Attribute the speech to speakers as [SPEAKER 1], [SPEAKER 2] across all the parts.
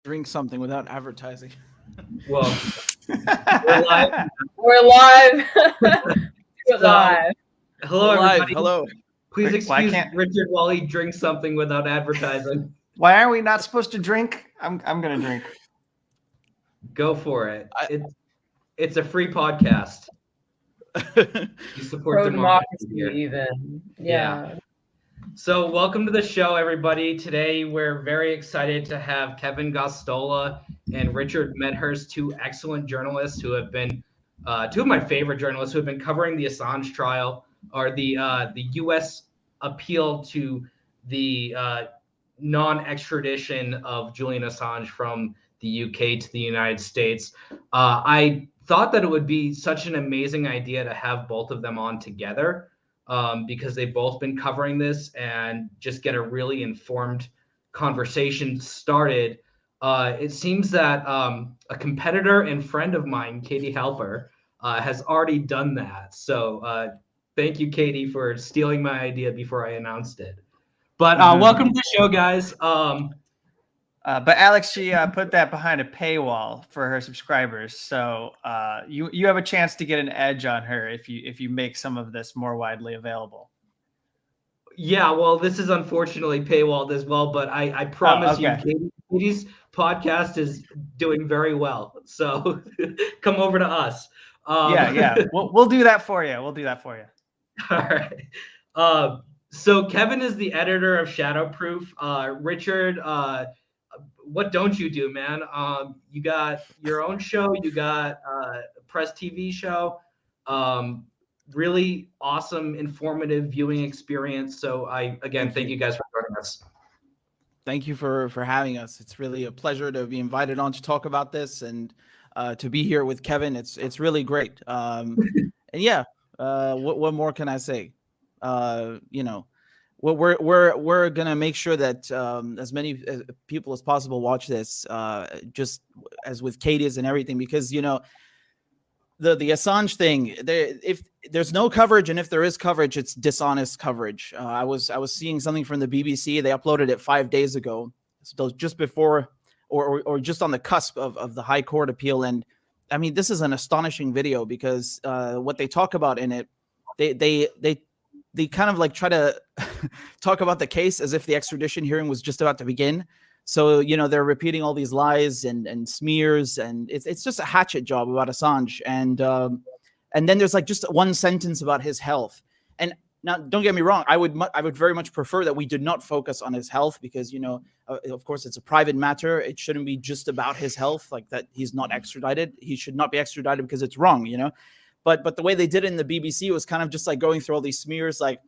[SPEAKER 1] drink something without advertising.
[SPEAKER 2] Well, we're live.
[SPEAKER 3] We're live. We're
[SPEAKER 2] So,
[SPEAKER 3] live.
[SPEAKER 2] Hello,
[SPEAKER 1] We're live.
[SPEAKER 2] everybody.
[SPEAKER 1] Hello.
[SPEAKER 2] Please
[SPEAKER 4] Wait, why
[SPEAKER 2] excuse
[SPEAKER 4] can't-
[SPEAKER 2] Richard while he drinks something without advertising.
[SPEAKER 4] Why are we not supposed to drink? I'm gonna drink.
[SPEAKER 2] Go for it. It's a free podcast. You support democracy
[SPEAKER 3] Pro-democracy
[SPEAKER 2] here.
[SPEAKER 3] even.
[SPEAKER 2] Yeah.
[SPEAKER 3] Yeah.
[SPEAKER 2] So welcome to the show, everybody. Today we're very excited to have Kevin Gosztola and Richard Medhurst, two excellent journalists who have been two of my favorite journalists who have been covering the Assange trial or the U.S. appeal to the non-extradition of Julian Assange from the UK to the United States. I thought that it would be such an amazing idea to have both of them on together. Because they've both been covering this and just get a really informed conversation started. It seems that a competitor and friend of mine, Katie Halper, has already done that. So thank you, Katie, for stealing my idea before I announced it. But welcome to the show, guys.
[SPEAKER 4] But Alex, she put that behind a paywall for her subscribers, so you have a chance to get an edge on her if you make some of this more widely available.
[SPEAKER 2] Yeah, well, this is unfortunately paywalled as well, but I promise you, Katie's podcast is doing very well. So come over to us.
[SPEAKER 4] Yeah, we'll do that for you. We'll do that for you.
[SPEAKER 2] All right. So Kevin is the editor of Shadowproof. Richard, what don't you do, man? You got your own show. You got a press TV show. Really awesome, informative viewing experience. So thank you guys for joining us.
[SPEAKER 1] Thank you for having us. It's really a pleasure to be invited on to talk about this and to be here with Kevin. It's really great. And yeah, what more can I say? We're gonna make sure that as many people as possible watch this, just as with Katie's and everything, because the Assange thing, if there's no coverage, and if there is coverage, it's dishonest coverage. I was seeing something from the BBC. They uploaded it 5 days ago, so just before or just on the cusp of the High Court appeal. And I mean, this is an astonishing video because what they talk about in it, they kind of like try to talk about the case as if the extradition hearing was just about to begin. So, they're repeating all these lies and smears, and it's just a hatchet job about Assange. And then there's like just one sentence about his health. And now, don't get me wrong, I would very much prefer that we did not focus on his health because, of course, it's a private matter. It shouldn't be just about his health, like that he's not extradited. He should not be extradited because it's wrong, But the way they did it in the BBC was kind of just like going through all these smears, like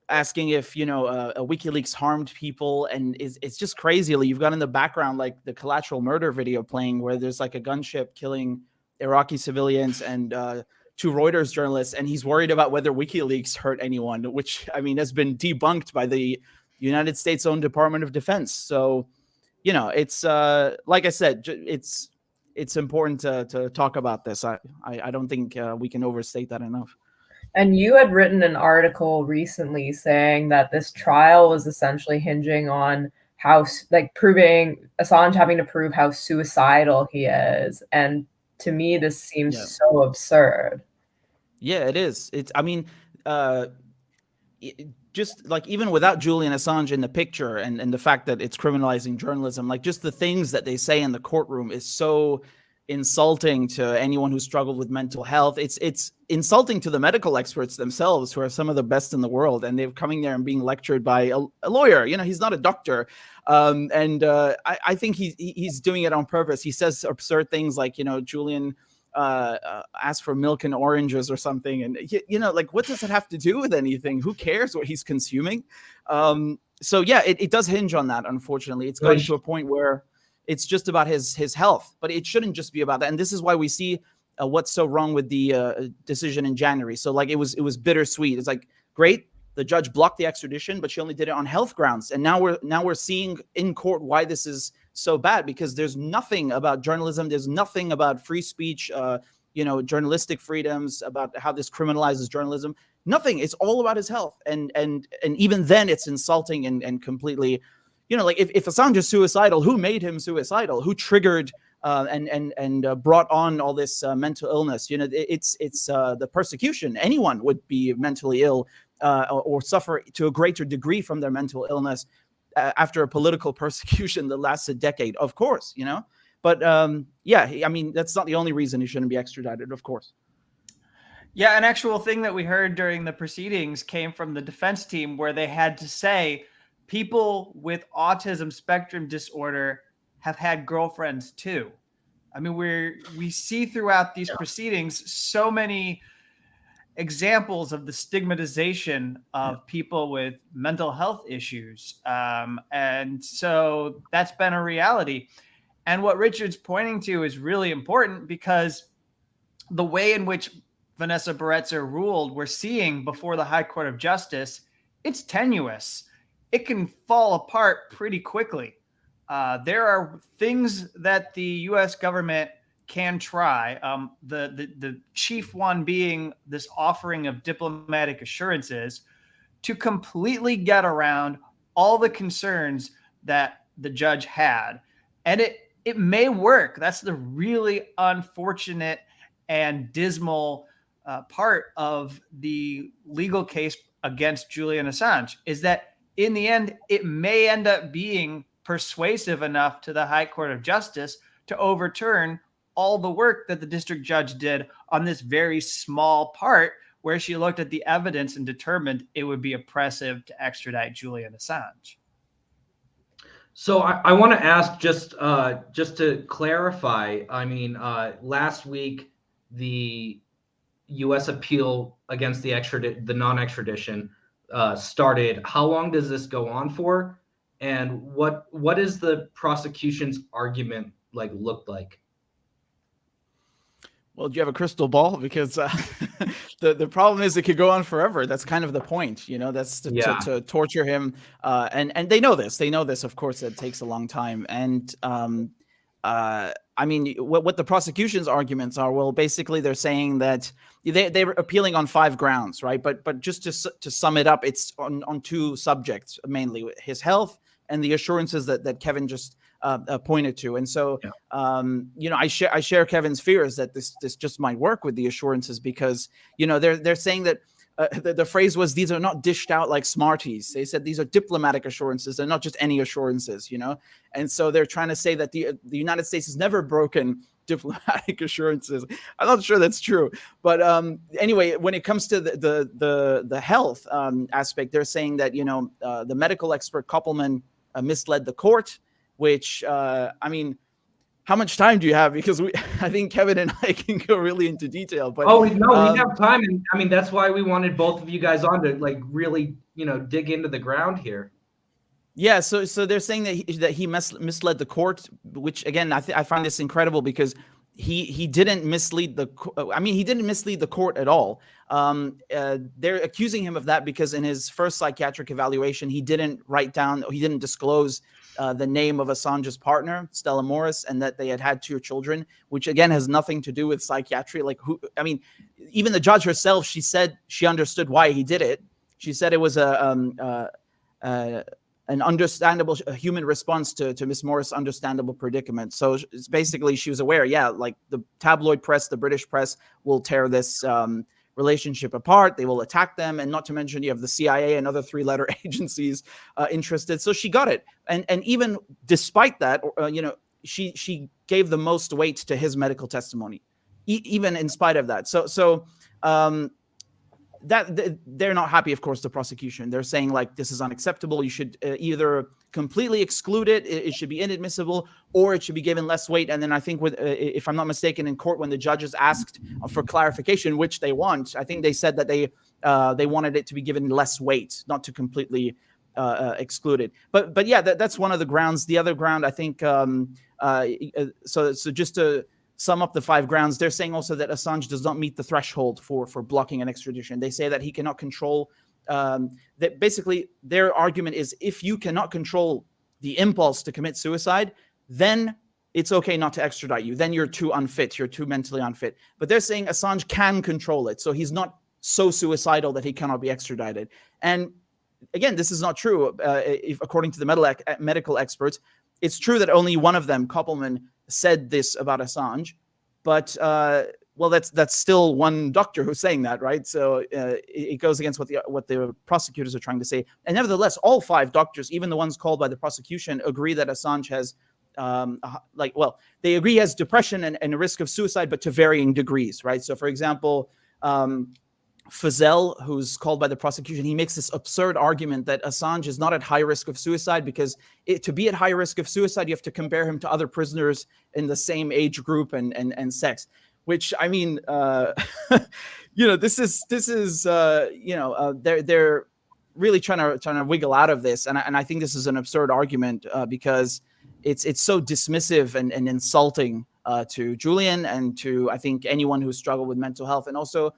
[SPEAKER 1] asking if, WikiLeaks harmed people. And it's just crazy. You've got in the background, like the collateral murder video playing where there's like a gunship killing Iraqi civilians and two Reuters journalists. And he's worried about whether WikiLeaks hurt anyone, which, I mean, has been debunked by the United States' own Department of Defense. So, it's like I said, it's important to talk about this. I don't think we can overstate that enough.
[SPEAKER 3] And you had written an article recently saying that this trial was essentially hinging on proving Assange having to prove how suicidal he is. And to me, this seems so absurd.
[SPEAKER 1] Yeah, it is. Just like even without Julian Assange in the picture and the fact that it's criminalizing journalism, like just the things that they say in the courtroom is so insulting to anyone who struggled with mental health. It's insulting to the medical experts themselves, who are some of the best in the world, and they're coming there and being lectured by a lawyer. He's not a doctor, I think he's doing it on purpose. He says absurd things like, Julian asked for milk and oranges or something, and like, what does it have to do with anything? Who cares what he's consuming? So yeah, it does hinge on that. Unfortunately, it's gotten to a point where it's just about his health, but it shouldn't just be about that. And this is why we see what's so wrong with the decision in January. So like it was bittersweet. It's like, great, the judge blocked the extradition, but she only did it on health grounds. And now we're seeing in court why this is so bad, because there's nothing about journalism. There's nothing about free speech, journalistic freedoms, about how this criminalizes journalism. Nothing. It's all about his health. And even then it's insulting and completely like if Assange is suicidal, who made him suicidal? Who triggered and brought on all this mental illness? It's the persecution. Anyone would be mentally ill or suffer to a greater degree from their mental illness after a political persecution that lasts a decade, of course, But I mean, that's not the only reason he shouldn't be extradited, of course.
[SPEAKER 4] Yeah, an actual thing that we heard during the proceedings came from the defense team, where they had to say people with autism spectrum disorder have had girlfriends too. I mean, we see throughout these proceedings so many examples of the stigmatization of people with mental health issues. And so that's been a reality. And what Richard's pointing to is really important, because the way in which Vanessa Baraitser ruled, we're seeing before the High Court of Justice, it's tenuous. It can fall apart pretty quickly. There are things that the U.S. government can try. The chief one being this offering of diplomatic assurances to completely get around all the concerns that the judge had. And it may work. That's the really unfortunate and dismal part of the legal case against Julian Assange, is that in the end, it may end up being persuasive enough to the High Court of Justice to overturn all the work that the district judge did on this very small part, where she looked at the evidence and determined it would be oppressive to extradite Julian Assange.
[SPEAKER 2] So I want to ask, just to clarify, I mean, last week, the U.S. appeal against the non-extradition started. How long does this go on for? And what is the prosecution's argument look like?
[SPEAKER 1] Well, do you have a crystal ball? Because the problem is it could go on forever. That's kind of the point, that's to torture him. And they know this. They know this, of course, that it takes a long time. And I mean, what the prosecution's arguments are, well, basically they're saying that they're appealing on 5 grounds, right? But just to sum it up, it's on 2 subjects, mainly his health and the assurances that Kevin just pointed to. And so, I share Kevin's fears that this just might work with the assurances, because, they're saying that the phrase was, these are not dished out like Smarties. They said these are diplomatic assurances. They're not just any assurances, And so they're trying to say that the United States has never broken diplomatic assurances. I'm not sure that's true. But anyway, when it comes to the health aspect, they're saying that, the medical expert Koppelman misled the court, which, I mean, how much time do you have? Because I think Kevin and I can go really into detail. But
[SPEAKER 2] we have time, and I mean that's why we wanted both of you guys on to really dig into the ground here.
[SPEAKER 1] Yeah, so they're saying that he misled the court, which again I find this incredible, because he didn't mislead he didn't mislead the court at all. They're accusing him of that because in his first psychiatric evaluation he didn't disclose the name of Assange's partner, Stella Morris, and that they had 2 children, which again has nothing to do with psychiatry. Even the judge herself, she said she understood why he did it. She said it was an understandable human response to Miss Morris' understandable predicament. So it's basically she was aware, the tabloid press, the British press will tear this relationship apart. They will attack them. And not to mention you have the CIA and other 3-letter agencies interested. So she got it. And even despite that, she gave the most weight to his medical testimony, even in spite of that. So that they're not happy, of course, the prosecution. They're saying this is unacceptable. You should either completely exclude it. It should be inadmissible, or it should be given less weight. And then I think if I'm not mistaken, in court, when the judges asked for clarification, which they want, I think they said that they wanted it to be given less weight, not to completely exclude it. But yeah, that's one of the grounds. The other ground, I think, so just to sum up the 5 grounds, they're saying also that Assange does not meet the threshold for blocking an extradition. They say that he cannot control, that basically their argument is, if you cannot control the impulse to commit suicide, then it's okay not to extradite you. Then you're too unfit. You're too mentally unfit. But they're saying Assange can control it. So he's not so suicidal that he cannot be extradited. And again, this is not true. If according to the medical experts, it's true that only one of them, Koppelman, said this about Assange, but well, that's still one doctor who's saying that, right? So it goes against what the prosecutors are trying to say. And nevertheless, all 5 doctors, even the ones called by the prosecution, agree that Assange has, they agree he has depression and a risk of suicide, but to varying degrees, right? So, for example, Fazell, who's called by the prosecution, he makes this absurd argument that Assange is not at high risk of suicide because to be at high risk of suicide, you have to compare him to other prisoners in the same age group and sex. Which, I mean, this is they're really trying to wiggle out of this, and I think this is an absurd argument because it's so dismissive and insulting to Julian and to, I think, anyone who struggled with mental health. And also,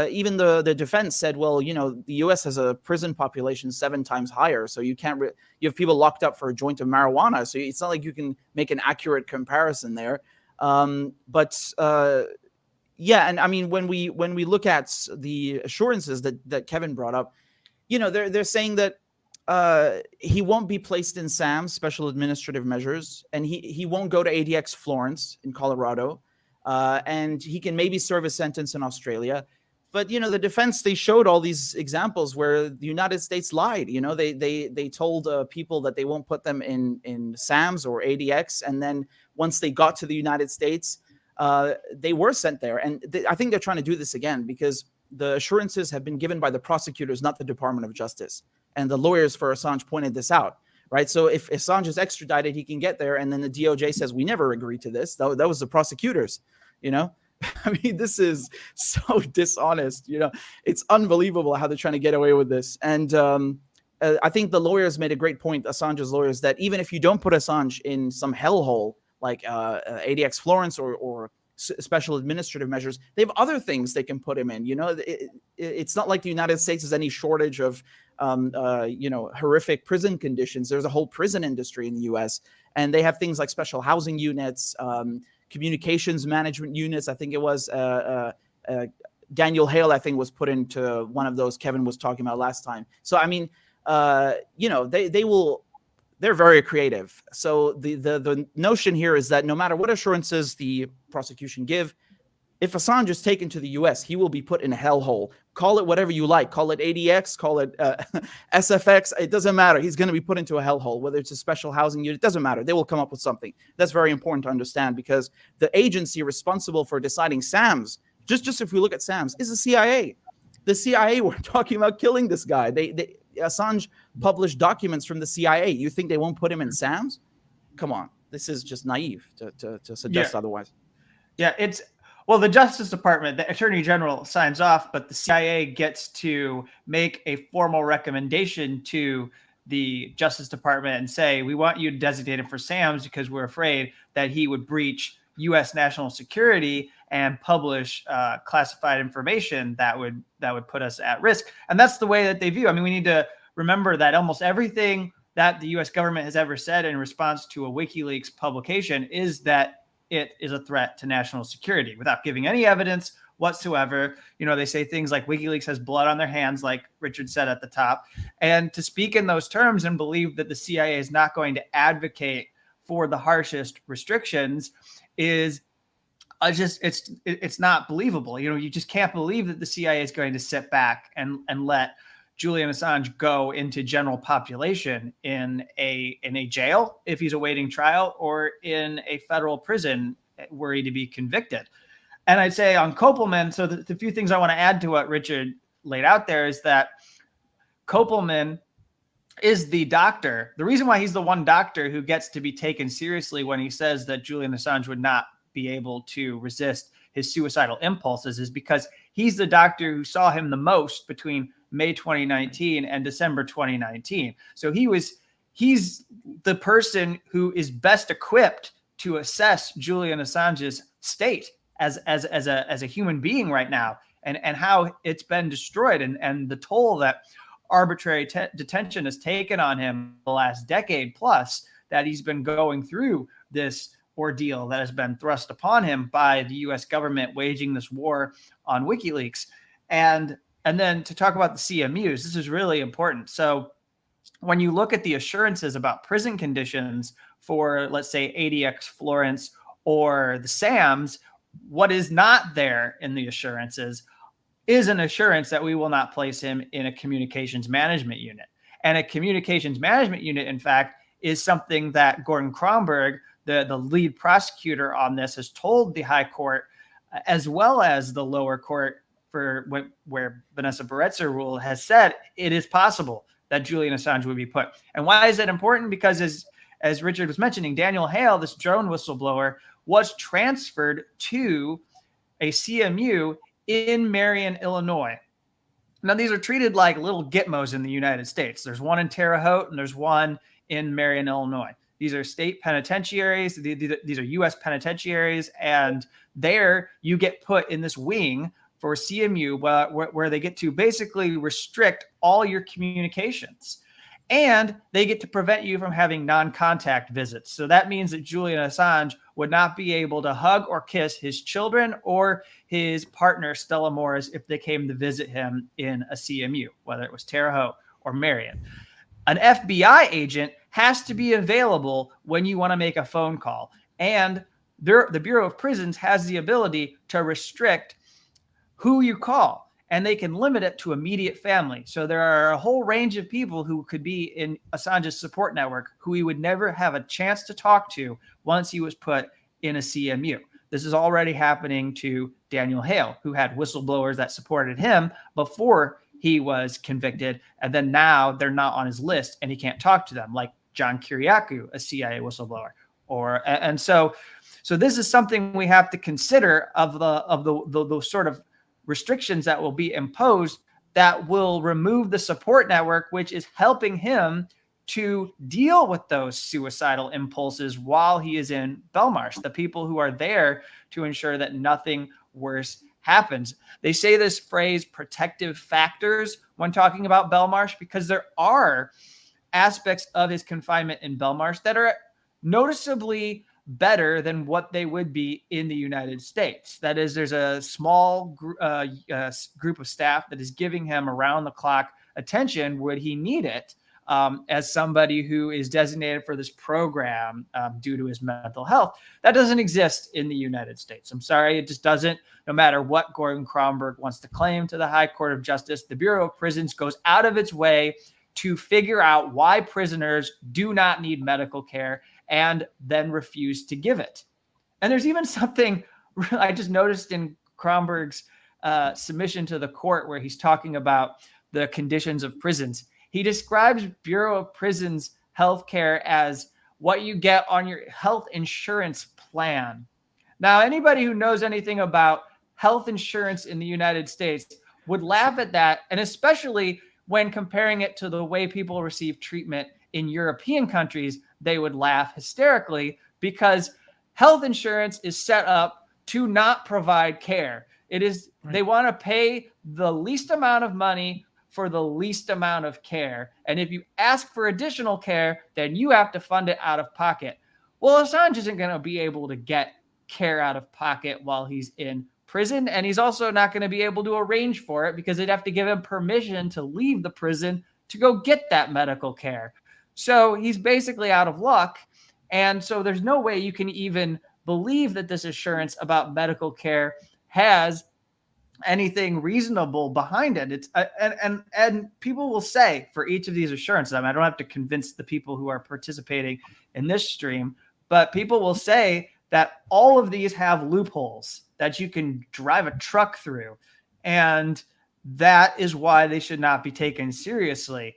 [SPEAKER 1] even the defense said, well, the U.S. has a prison population 7 times higher, so you can't you have people locked up for a joint of marijuana, so it's not like you can make an accurate comparison there. And I mean, when we look at the assurances that Kevin brought up, they're saying that he won't be placed in SAMS, special administrative measures, and he won't go to ADX Florence in Colorado, and he can maybe serve a sentence in Australia. But the defense, they showed all these examples where the United States lied. They told people that they won't put them in SAMS or ADX, and then once they got to the United States, they were sent there. And I think they're trying to do this again because the assurances have been given by the prosecutors, not the Department of Justice. And the lawyers for Assange pointed this out, right? So if Assange is extradited, he can get there, and then the DOJ says, we never agreed to this. That was the prosecutors, I mean, this is so dishonest. It's unbelievable how they're trying to get away with this. And I think the lawyers made a great point, Assange's lawyers, that even if you don't put Assange in some hellhole like ADX Florence or special administrative measures, they have other things they can put him in. It's not like the United States has any shortage of horrific prison conditions. There's a whole prison industry in the U.S., and they have things like special housing units, communications management units. I think it was Daniel Hale, I think, was put into one of those Kevin was talking about last time. So, I mean, they're very creative. So the notion here is that no matter what assurances the prosecution give, if Assange is taken to the U.S., he will be put in a hellhole. Call it whatever you like. Call it ADX, call it SFX. It doesn't matter. He's going to be put into a hellhole, whether it's a special housing unit. It doesn't matter. They will come up with something. That's very important to understand because the agency responsible for deciding SAMS, just if we look at SAMS, is the CIA. The CIA were talking about killing this guy. Assange published documents from the CIA. You think they won't put him in SAMS? Come on. This is just naive to suggest otherwise.
[SPEAKER 4] Yeah, well, the Justice Department, the Attorney General signs off, but the CIA gets to make a formal recommendation to the Justice Department and say, we want you to designate him for SAMS because we're afraid that he would breach U.S. national security and publish classified information that would put us at risk. And that's the way that they view. I mean, we need to remember that almost everything that the U.S. government has ever said in response to a WikiLeaks publication is that it is a threat to national security without giving any evidence whatsoever. They say things like WikiLeaks has blood on their hands, like Richard said at the top. And to speak in those terms and believe that the CIA is not going to advocate for the harshest restrictions is it's not believable. You just can't believe that the CIA is going to sit back and let Julian Assange go into general population in a jail if he's awaiting trial or in a federal prison were he to be convicted. And I'd say on Koppelman, so the few things I want to add to what Richard laid out there is that Koppelman is the doctor. The reason why he's the one doctor who gets to be taken seriously when he says that Julian Assange would not be able to resist his suicidal impulses is because he's the doctor who saw him the most between May 2019 and December 2019. So he's the person who is best equipped to assess Julian Assange's state as a human being right now and how it's been destroyed and the toll that arbitrary detention has taken on him the last decade plus that he's been going through this ordeal that has been thrust upon him by the U.S. government waging this war on WikiLeaks. And And then to talk about the CMUs, this is really important. So when you look at the assurances about prison conditions for, let's say, ADX Florence or the SAMs, what is not there in the assurances is an assurance that we will not place him in a communications management unit. And a communications management unit, in fact, is something that Gordon Kromberg, the lead prosecutor on this, has told the high court, as well as the lower court for where Vanessa Barretzer rule has said it is possible that Julian Assange would be put. And why is that important? Because as Richard was mentioning, Daniel Hale, this drone whistleblower, was transferred to a CMU in Marion, Illinois. Now, these are treated like little gitmos in the United States. There's one in Terre Haute and there's one in Marion, Illinois. These are state penitentiaries. These are U.S. penitentiaries. And there you get put in this wing for CMU where they get to basically restrict all your communications. And they get to prevent you from having non-contact visits. So that means that Julian Assange would not be able to hug or kiss his children or his partner, Stella Morris, if they came to visit him in a CMU, whether it was Terre Haute or Marion. An FBI agent has to be available when you want to make a phone call. And the Bureau of Prisons has the ability to restrict who you call. And they can limit it to immediate family. So there are a whole range of people who could be in Assange's support network who he would never have a chance to talk to once he was put in a CMU. This is already happening to Daniel Hale, who had whistleblowers that supported him before he was convicted. And then now they're not on his list and he can't talk to them, like John Kiriakou, a CIA whistleblower. So this is something we have to consider of the sort of restrictions that will be imposed that will remove the support network, which is helping him to deal with those suicidal impulses while he is in Belmarsh, the people who are there to ensure that nothing worse happens. They say this phrase protective factors when talking about Belmarsh because there are aspects of his confinement in Belmarsh that are noticeably better than what they would be in the United States. That is, there's a small group of staff that is giving him around-the-clock attention would he need it, as somebody who is designated for this program due to his mental health. That doesn't exist in the United States. I'm sorry, it just doesn't. No matter what Gordon Kromberg wants to claim to the High Court of Justice, the Bureau of Prisons goes out of its way to figure out why prisoners do not need medical care and then refuse to give it. And there's even something I just noticed in Kromberg's submission to the court where he's talking about the conditions of prisons. He describes Bureau of Prisons healthcare as what you get on your health insurance plan. Now, anybody who knows anything about health insurance in the United States would laugh at that, and especially when comparing it to the way people receive treatment in European countries, they would laugh hysterically because health insurance is set up to not provide care. It is, they want to pay the least amount of money for the least amount of care. And if you ask for additional care, then you have to fund it out of pocket. Well, Assange isn't going to be able to get care out of pocket while he's in prison. And he's also not going to be able to arrange for it because they'd have to give him permission to leave the prison to go get that medical care. So he's basically out of luck. And so there's no way you can even believe that this assurance about medical care has anything reasonable behind it. It's and people will say for each of these assurances, I don't have to convince the people who are participating in this stream, but people will say that all of these have loopholes that you can drive a truck through. And that is why they should not be taken seriously.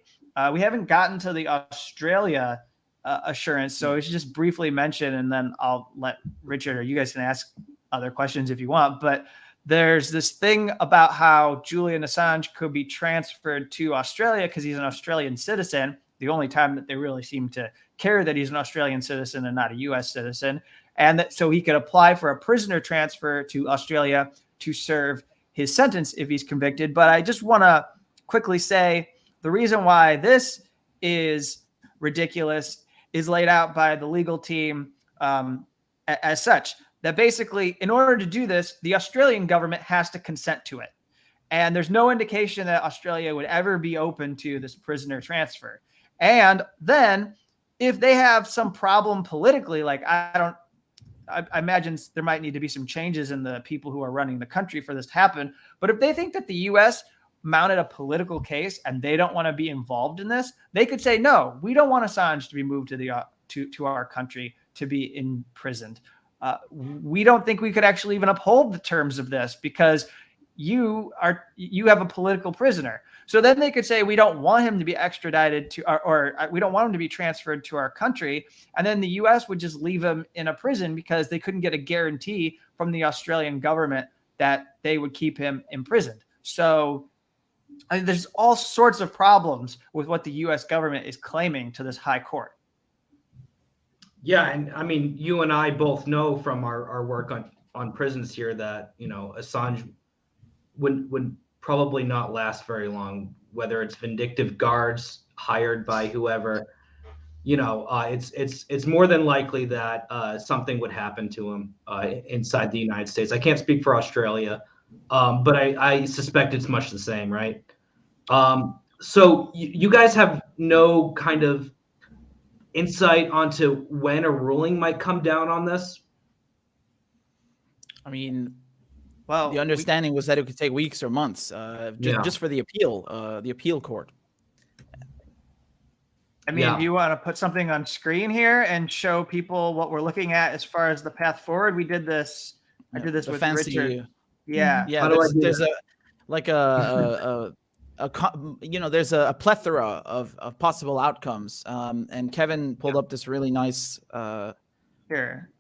[SPEAKER 4] We haven't gotten to the Australia assurance, so we should just briefly mention, and then I'll let Richard or you guys can ask other questions if you want. But there's this thing about how Julian Assange could be transferred to Australia because he's an Australian citizen, the only time that they really seem to care that he's an Australian citizen and not a U.S. citizen, and that so he could apply for a prisoner transfer to Australia to serve his sentence if he's convicted. But I just want to quickly say the reason why this is ridiculous is laid out by the legal team as such, that basically in order to do this, the Australian government has to consent to it. And there's no indication that Australia would ever be open to this prisoner transfer. And then if they have some problem politically, like I imagine there might need to be some changes in the people who are running the country for this to happen. But if they think that the U.S. mounted a political case and they don't want to be involved in this, they could say, no, we don't want Assange to be moved to our country to be imprisoned. We don't think we could actually even uphold the terms of this because you have a political prisoner. So then they could say, we don't want him to be extradited to, or we don't want him to be transferred to our country. And then the US would just leave him in a prison because they couldn't get a guarantee from the Australian government that they would keep him imprisoned. So there's all sorts of problems with what the US government is claiming to this high court.
[SPEAKER 2] Yeah. And I mean, you and I both know from our work on prisons here that, Assange would probably not last very long, whether it's vindictive guards hired by whoever, it's more than likely that something would happen to him inside the United States. I can't speak for Australia, but I suspect it's much the same, right? So you guys have no kind of insight onto when a ruling might come down on this?
[SPEAKER 1] I mean,
[SPEAKER 4] well,
[SPEAKER 1] the understanding was that it could take weeks or months, just for the appeal court.
[SPEAKER 4] I mean, do you want to put something on screen here and show people what we're looking at as far as the path forward? We did this. I did this with Richard. Yeah.
[SPEAKER 1] Yeah. There's there's a plethora of possible outcomes. And Kevin pulled up this really nice.
[SPEAKER 4] Here.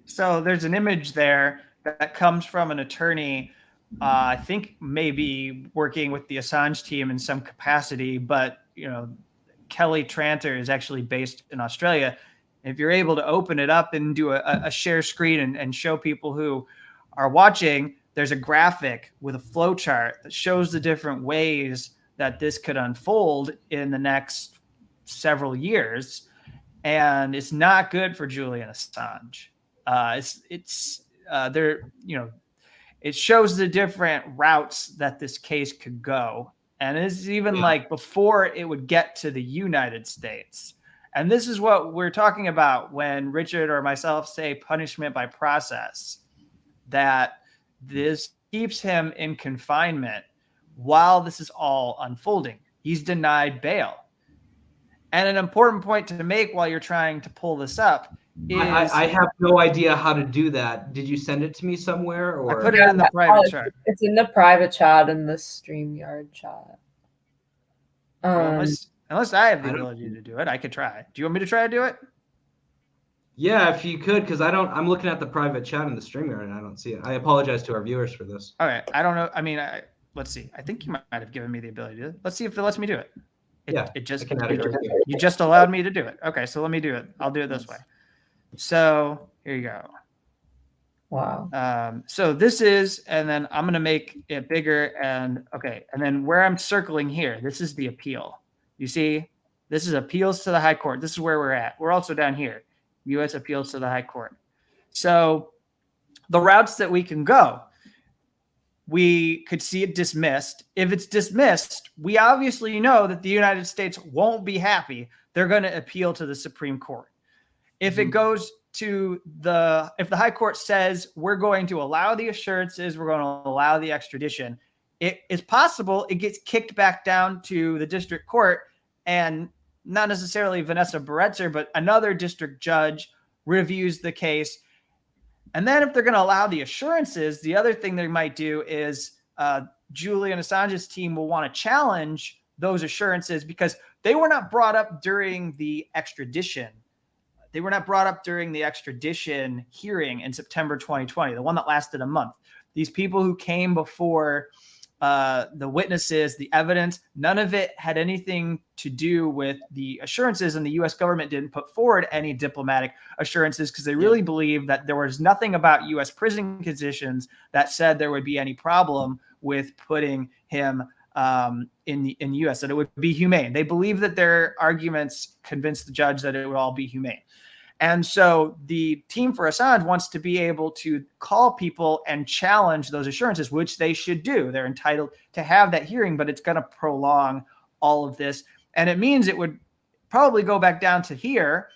[SPEAKER 4] So there's an image there that comes from an attorney, I think maybe working with the Assange team in some capacity, but Kelly Tranter is actually based in Australia. If you're able to open it up and do a share screen and show people who are watching, there's a graphic with a flow chart that shows the different ways that this could unfold in the next several years. And it's not good for Julian Assange. It shows the different routes that this case could go. And it's even like before it would get to the United States. And this is what we're talking about when Richard or myself say punishment by process, that this keeps him in confinement while this is all unfolding. He's denied bail. And an important point to make while you're trying to pull this up is...
[SPEAKER 2] I have no idea how to do that. Did you send it to me somewhere? Or?
[SPEAKER 4] I put it in the private chat.
[SPEAKER 3] It's in the private chat in the StreamYard chat.
[SPEAKER 4] Unless I have the ability to do it, I could try. Do you want me to try to do it?
[SPEAKER 2] Yeah, if you could, because I'm looking at the private chat in the StreamYard and I don't see it. I apologize to our viewers for this.
[SPEAKER 4] All right. I don't know. I mean, let's see. I think you might have given me the ability to do it. Let's see if it lets me do it. You just allowed me to do it. Okay, so let me do it. I'll do it this way. So here you go.
[SPEAKER 3] Wow.
[SPEAKER 4] So this is, and then I'm going to make it bigger. And okay. And then where I'm circling here, this is the appeal. You see, this is appeals to the high court. This is where we're at. We're also down here. U.S. appeals to the high court. So the routes that we can go, we could see it dismissed. If it's dismissed, we obviously know that the United States won't be happy. They're going to appeal to the Supreme Court. If it goes to if the high court says we're going to allow the assurances, we're going to allow the extradition, it is possible it gets kicked back down to the district court, and not necessarily Vanessa Baretzer, but another district judge reviews the case. And then if they're going to allow the assurances, the other thing they might do is Julian Assange's team will want to challenge those assurances because they were not brought up during the extradition. They were not brought up during the extradition hearing in September 2020, the one that lasted a month. These people who came before the witnesses, the evidence, none of it had anything to do with the assurances, and the U.S. government didn't put forward any diplomatic assurances because they really believed that there was nothing about U.S. prison conditions that said there would be any problem with putting him in the U.S., that it would be humane. They believed that their arguments convinced the judge that it would all be humane. And so the team for Assange wants to be able to call people and challenge those assurances, which they should do. They're entitled to have that hearing, but it's going to prolong all of this. And it means it would probably go back down to here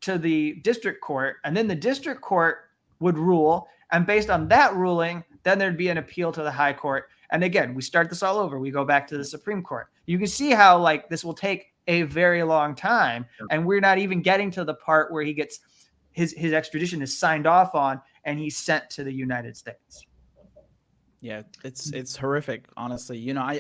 [SPEAKER 4] to the district court, and then the district court would rule. And based on that ruling, then there'd be an appeal to the high court. And again, we start this all over. We go back to the Supreme Court. You can see how like this will take a very long time. And we're not even getting to the part where he gets his extradition is signed off on and he's sent to the United States.
[SPEAKER 1] Yeah, it's horrific, honestly. You know,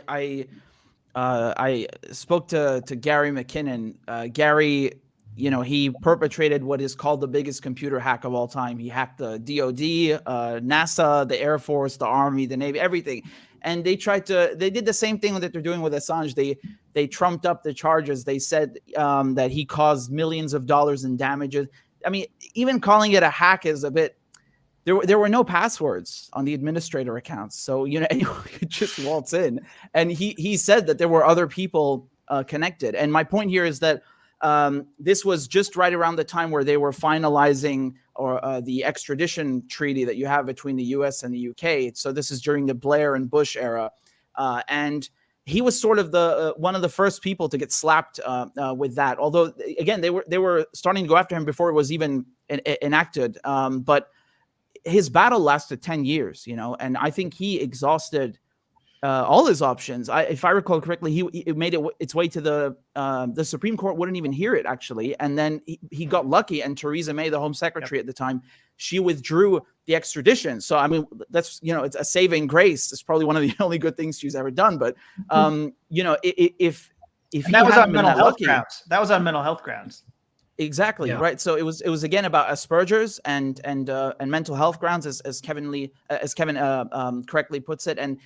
[SPEAKER 1] I spoke to Gary McKinnon. Gary, you know, he perpetrated what is called the biggest computer hack of all time. He hacked the DOD, NASA, the Air Force, the Army, the Navy, everything. And they did the same thing that they're doing with Assange. They trumped up the charges. They said that he caused millions of dollars in damages. I mean, even calling it a hack is a bit, there were no passwords on the administrator accounts. So, you know, anyone could just waltz in. And he said that there were other people connected. And my point here is that this was just right around the time where they were finalizing the extradition treaty that you have between the US and the UK. So this is during the Blair and Bush era. And he was sort of the one of the first people to get slapped with that. Although, again, they were starting to go after him before it was even enacted. But his battle lasted 10 years, you know, and I think he exhausted all his options. If I recall correctly, it made its way to the Supreme Court wouldn't even hear it, actually. And then he got lucky, and Theresa May, the Home Secretary at the time, she withdrew the extradition. So, I mean, that's, you know, it's a saving grace. It's probably one of the only good things she's ever done. But, you know, if
[SPEAKER 4] that was on mental health grounds. That was on mental health grounds.
[SPEAKER 1] Exactly. Yeah. Right. So it was again about Asperger's and mental health grounds, as Kevin correctly puts it. And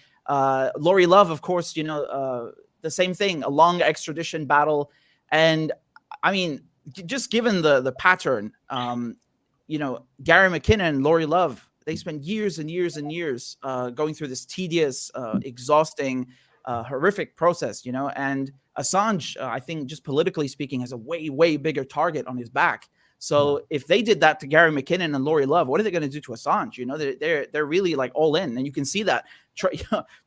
[SPEAKER 1] Lori Love, of course, you know, the same thing, a long extradition battle. And I mean, just given the pattern, you know, Gary McKinnon and Lori Love, they spent years and years and years going through this tedious, exhausting, horrific process, you know. And Assange, I think, just politically speaking, has a way, way bigger target on his back. So if they did that to Gary McKinnon and Lori Love, what are they going to do to Assange? You know, they're really like all in, and you can see that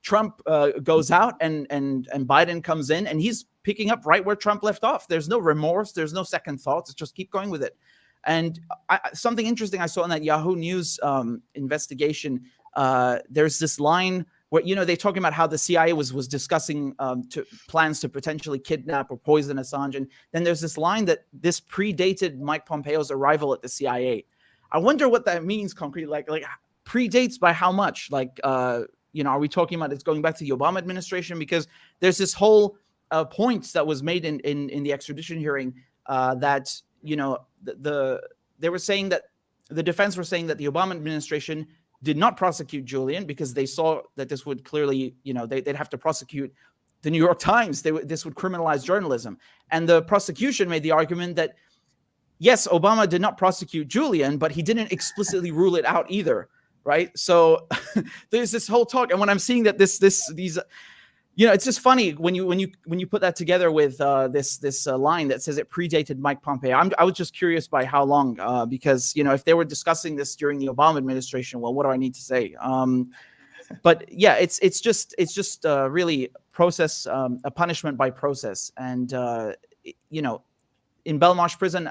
[SPEAKER 1] Trump goes out and Biden comes in, and he's picking up right where Trump left off. There's no remorse, there's no second thoughts. It's just keep going with it. And something interesting I saw in that Yahoo News investigation. There's this line where, you know, they're talking about how the CIA was discussing plans to potentially kidnap or poison Assange. And then there's this line that this predated Mike Pompeo's arrival at the CIA. I wonder what that means concretely. Like predates by how much? Like, you know, are we talking about it's going back to the Obama administration? Because there's this whole point that was made in the extradition hearing that, you know, they were saying that the defense were saying that the Obama administration did not prosecute Julian because they saw that this would clearly, you know, they'd have to prosecute the New York Times. This would criminalize journalism. And the prosecution made the argument that, yes, Obama did not prosecute Julian, but he didn't explicitly rule it out either, right? So there's this whole talk. And when I'm seeing that these, you know, it's just funny when you put that together with this line that says it predated Mike Pompeo. I was just curious by how long, because, you know, if they were discussing this during the Obama administration, well, what do I need to say? But yeah, it's just really process, a punishment by process. And you know, in Belmarsh prison,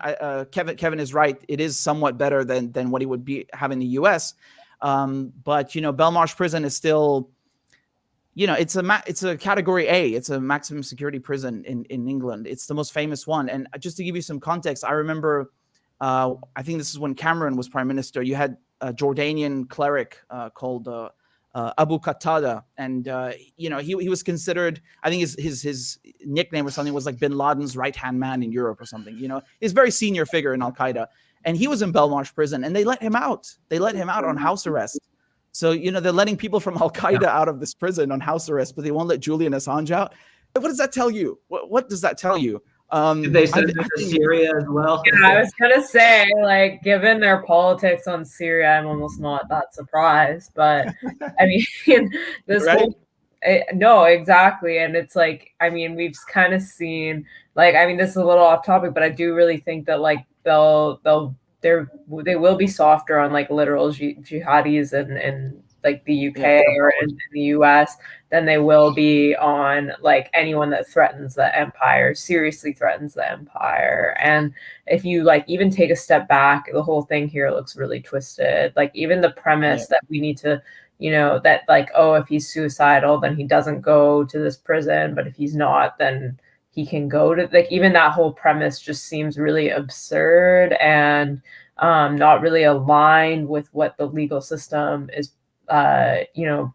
[SPEAKER 1] Kevin is right. It is somewhat better than what he would have in the U.S. But you know, Belmarsh prison is still, you know, it's a category A. It's a maximum security prison in England. It's the most famous one. And just to give you some context, I remember, I think this is when Cameron was prime minister. You had a Jordanian cleric called Abu Qatada, and you know, he was considered, I think his nickname or something was like Bin Laden's right-hand man in Europe or something. You know, he's a very senior figure in Al Qaeda, and he was in Belmarsh prison, and they let him out. They let him out on house arrest. So, you know, they're letting people from Al Qaeda out of this prison on house arrest, but they won't let Julian Assange out. What does that tell you? What does that tell you?
[SPEAKER 2] Did they send him to Syria as well?
[SPEAKER 3] Yeah, I was gonna say, like, given their politics on Syria, I'm almost not that surprised. But I mean, this
[SPEAKER 1] right?
[SPEAKER 3] whole no, exactly, and it's like, I mean, we've kind of seen, like, I mean, this is a little off topic, but I do really think that, like, they will be softer on like literal jihadis in like the UK or in the US than they will be on like anyone that threatens the empire, seriously threatens the empire. And if you like even take a step back, the whole thing here looks really twisted. Like even the premise that we need to, that like, oh, if he's suicidal, then he doesn't go to this prison, but if he's not, then he can go to, like, even that whole premise just seems really absurd and not really aligned with what the legal system is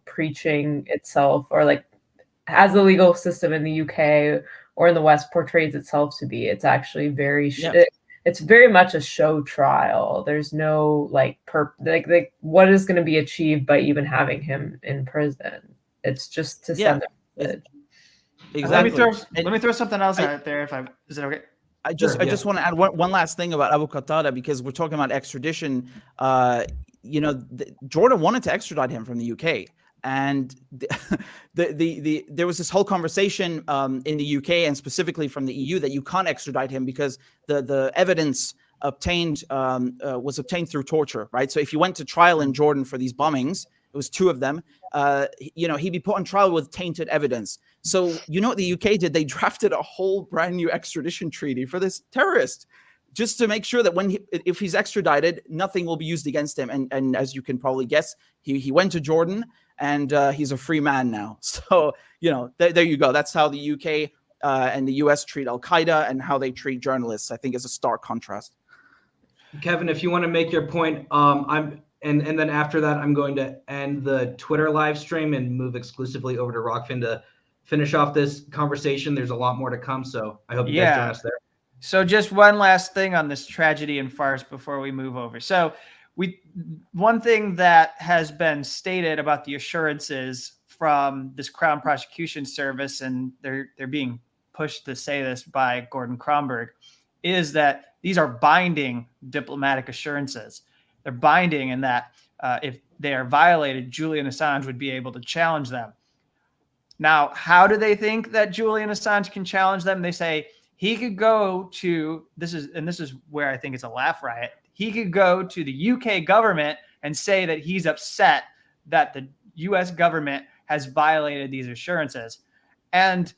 [SPEAKER 3] preaching itself, or like as the legal system in the UK or in the West portrays itself to be. It's actually very it's very much a show trial. There's no like what is going to be achieved by even having him in prison. It's just to send a message.
[SPEAKER 1] Exactly.
[SPEAKER 4] Let me throw something else out there. Is it okay?
[SPEAKER 1] I just want to add one last thing about Abu Qatada, because we're talking about extradition. Jordan wanted to extradite him from the UK, and there was this whole conversation in the UK and specifically from the EU that you can't extradite him because the evidence obtained was obtained through torture, right? So if he went to trial in Jordan for these bombings, it was 2 of them, he'd be put on trial with tainted evidence. So what the UK did? They drafted a whole brand new extradition treaty for this terrorist, just to make sure that if he's extradited, nothing will be used against him. And as you can probably guess, he went to Jordan, and he's a free man now. So, there you go. That's how the UK and the US treat Al-Qaeda and how they treat journalists. I think is a stark contrast.
[SPEAKER 2] Kevin, if you want to make your point, and then after that, I'm going to end the Twitter live stream and move exclusively over to Rockfin to finish off this conversation. There's a lot more to come, so I hope you guys join us there.
[SPEAKER 4] So just one last thing on this tragedy and farce before we move over. So one thing that has been stated about the assurances from this Crown Prosecution Service, and they're being pushed to say this by Gordon Kromberg, is that these are binding diplomatic assurances. They're binding in that if they are violated, Julian Assange would be able to challenge them. Now, how do they think that Julian Assange can challenge them? They say he could go to, this is where I think it's a laugh riot. He could go to the UK government and say that he's upset that the US government has violated these assurances. And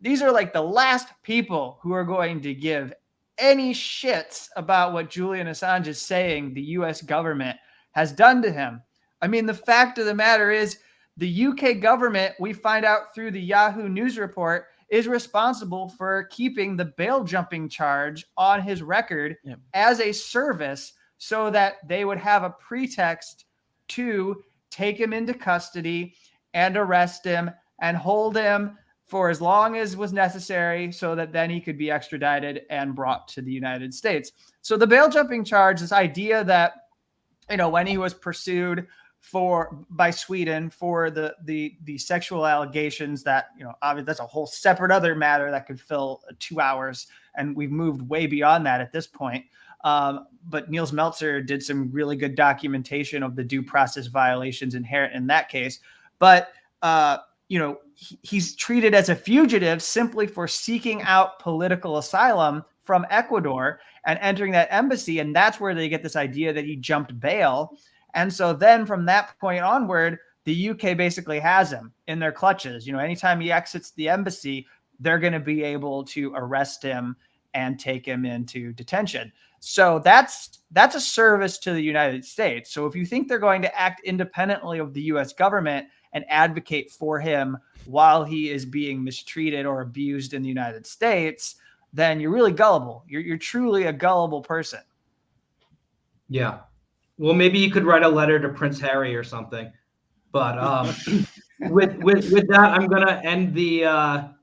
[SPEAKER 4] these are like the last people who are going to give any shits about what Julian Assange is saying the US government has done to him. I mean, the fact of the matter is the UK government, we find out through the Yahoo News report, is responsible for keeping the bail jumping charge on his record as a service so that they would have a pretext to take him into custody and arrest him and hold him for as long as was necessary so that then he could be extradited and brought to the United States. So the bail jumping charge, this idea that, when he was pursued by Sweden for the sexual allegations that, obviously that's a whole separate other matter that could fill 2 hours. And we've moved way beyond that at this point. But Niels Meltzer did some really good documentation of the due process violations inherent in that case. But, he's treated as a fugitive simply for seeking out political asylum from Ecuador and entering that embassy. And that's where they get this idea that he jumped bail. And so then from that point onward, the UK basically has him in their clutches. Anytime he exits the embassy, they're going to be able to arrest him and take him into detention. So that's a service to the United States. So if you think they're going to act independently of the US government and advocate for him while he is being mistreated or abused in the United States, then you're really gullible. You're truly a gullible person.
[SPEAKER 2] Yeah. Well, maybe you could write a letter to Prince Harry or something. But with that, I'm gonna end the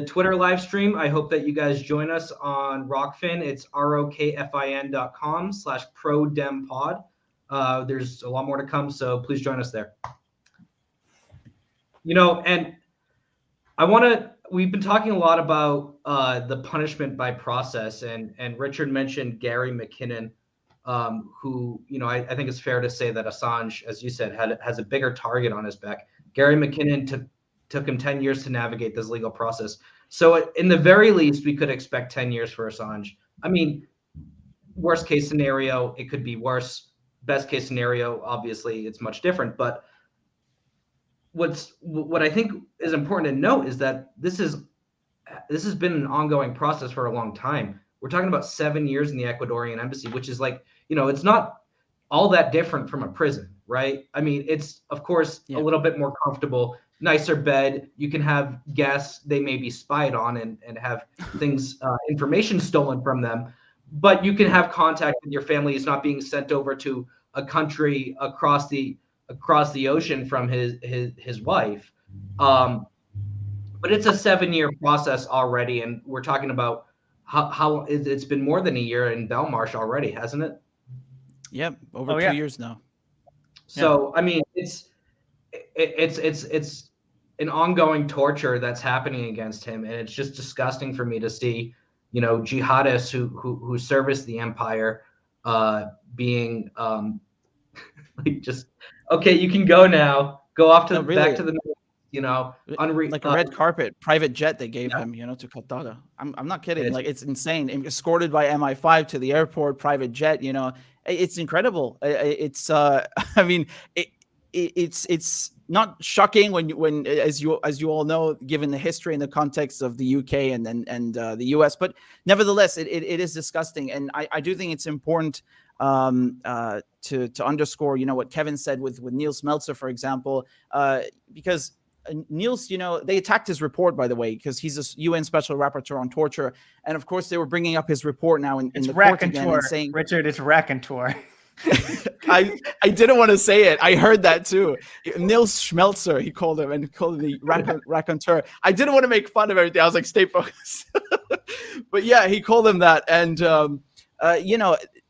[SPEAKER 2] Twitter live stream. I hope that you guys join us on Rockfin. It's rokfin.com/ProDemPod. There's a lot more to come, so please join us there. And we've been talking a lot about the punishment by process, and Richard mentioned Gary McKinnon, who, I think it's fair to say that Assange, as you said, has a bigger target on his back. Gary McKinnon took him 10 years to navigate this legal process. So in the very least, we could expect 10 years for Assange. I mean, worst case scenario, it could be worse. Best case scenario, obviously, it's much different. But what I think is important to note is that this has been an ongoing process for a long time. We're talking about 7 years in the Ecuadorian embassy, which is like, it's not all that different from a prison, right? I mean, it's of course a little bit more comfortable, nicer bed. You can have guests, they may be spied on and have things, information stolen from them, but you can have contact with your family. It's not being sent over to a country across the ocean from his wife. But it's a 7-year process already, and we're talking about how it's been more than a year in Belmarsh already, hasn't it?
[SPEAKER 1] Yep, over 2 years now.
[SPEAKER 2] So I mean, it's an ongoing torture that's happening against him, and it's just disgusting for me to see, jihadists who service the empire being like, just okay, you can go now, go off to back to the
[SPEAKER 1] like a red carpet private jet they gave him, to Qatar. I'm not kidding. Like, it's insane. Escorted by MI5 to the airport, private jet. It's incredible. It's I mean, it's not shocking when as you all know, given the history and the context of the UK and the US, but nevertheless, it is disgusting. And I do think it's important to underscore, what Kevin said with Niels Meltzer, for example, because Niels, they attacked his report, by the way, because he's a UN Special Rapporteur on torture, and of course they were bringing up his report now in the court again and saying,
[SPEAKER 4] Richard, it's raconteur.
[SPEAKER 1] I didn't want to say it. I heard that too. Niels Schmelzer, he called him, and called him the raconteur. I didn't want to make fun of everything. I was like, stay focused. But yeah, he called him that, and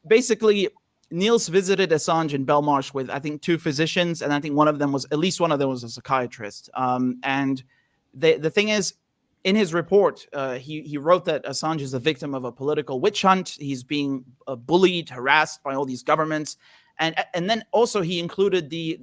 [SPEAKER 1] basically, Niels visited Assange in Belmarsh with, I think, 2 physicians, and I think at least one of them was a psychiatrist. And the thing is, in his report, he wrote that Assange is a victim of a political witch hunt. He's being bullied, harassed by all these governments. And then also he included the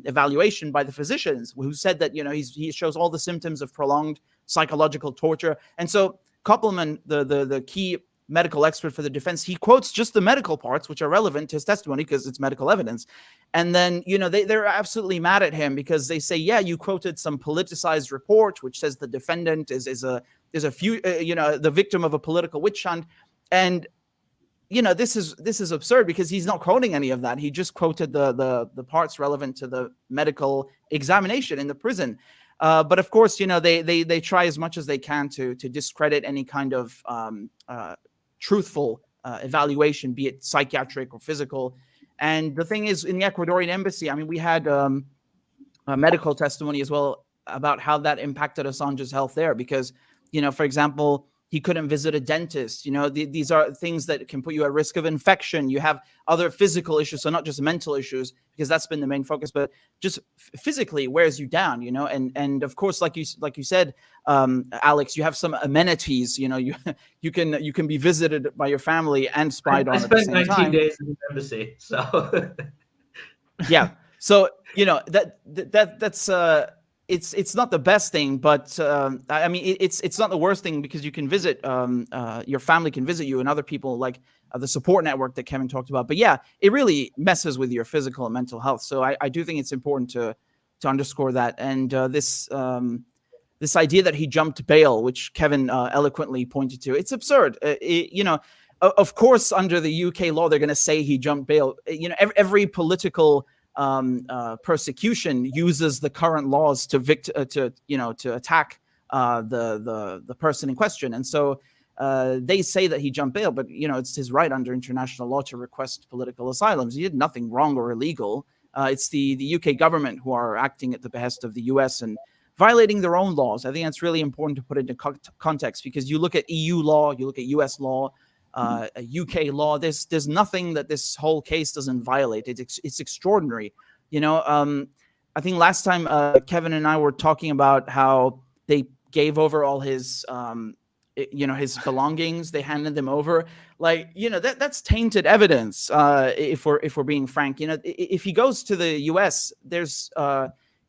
[SPEAKER 1] evaluation by the physicians, who said that, he shows all the symptoms of prolonged psychological torture. And so Koppelman, the key medical expert for the defense, he quotes just the medical parts, which are relevant to his testimony because it's medical evidence. And then, they're absolutely mad at him because they say, yeah, you quoted some politicized report, which says the defendant is the victim of a political witch hunt. And, this is absurd because he's not quoting any of that. He just quoted the parts relevant to the medical examination in the prison. But of course, they try as much as they can to discredit any kind of truthful evaluation, be it psychiatric or physical. And the thing is, in the Ecuadorian embassy, I mean, we had a medical testimony as well about how that impacted Assange's health there, because, for example, he couldn't visit a dentist. These are things that can put you at risk of infection. You have other physical issues, so not just mental issues, because that's been the main focus, but just physically wears you down. And of course, like you said, Alex, you have some amenities. You can be visited by your family and spied on. I
[SPEAKER 2] spent 19 days in the embassy, so
[SPEAKER 1] yeah. So that's. It's not the best thing, but I mean, it's not the worst thing, because you can visit, your family can visit you, and other people, like the support network that Kevin talked about. But yeah, it really messes with your physical and mental health. So I do think it's important to underscore that. And this idea that he jumped bail, which Kevin eloquently pointed to, it's absurd. Of course, under the UK law, they're going to say he jumped bail. Every political persecution uses the current laws to attack the person in question, and so they say that he jumped bail, but it's his right under international law to request political asylums. He did nothing wrong or illegal. It's the UK government who are acting at the behest of the US and violating their own laws. I think that's really important to put into context, because you look at EU law, you look at US law, UK law, there's nothing that this whole case doesn't violate. It's extraordinary. I think last time Kevin and I were talking about how they gave over all his his belongings. They handed them over. That's tainted evidence, if we're being frank. If he goes to the US, there's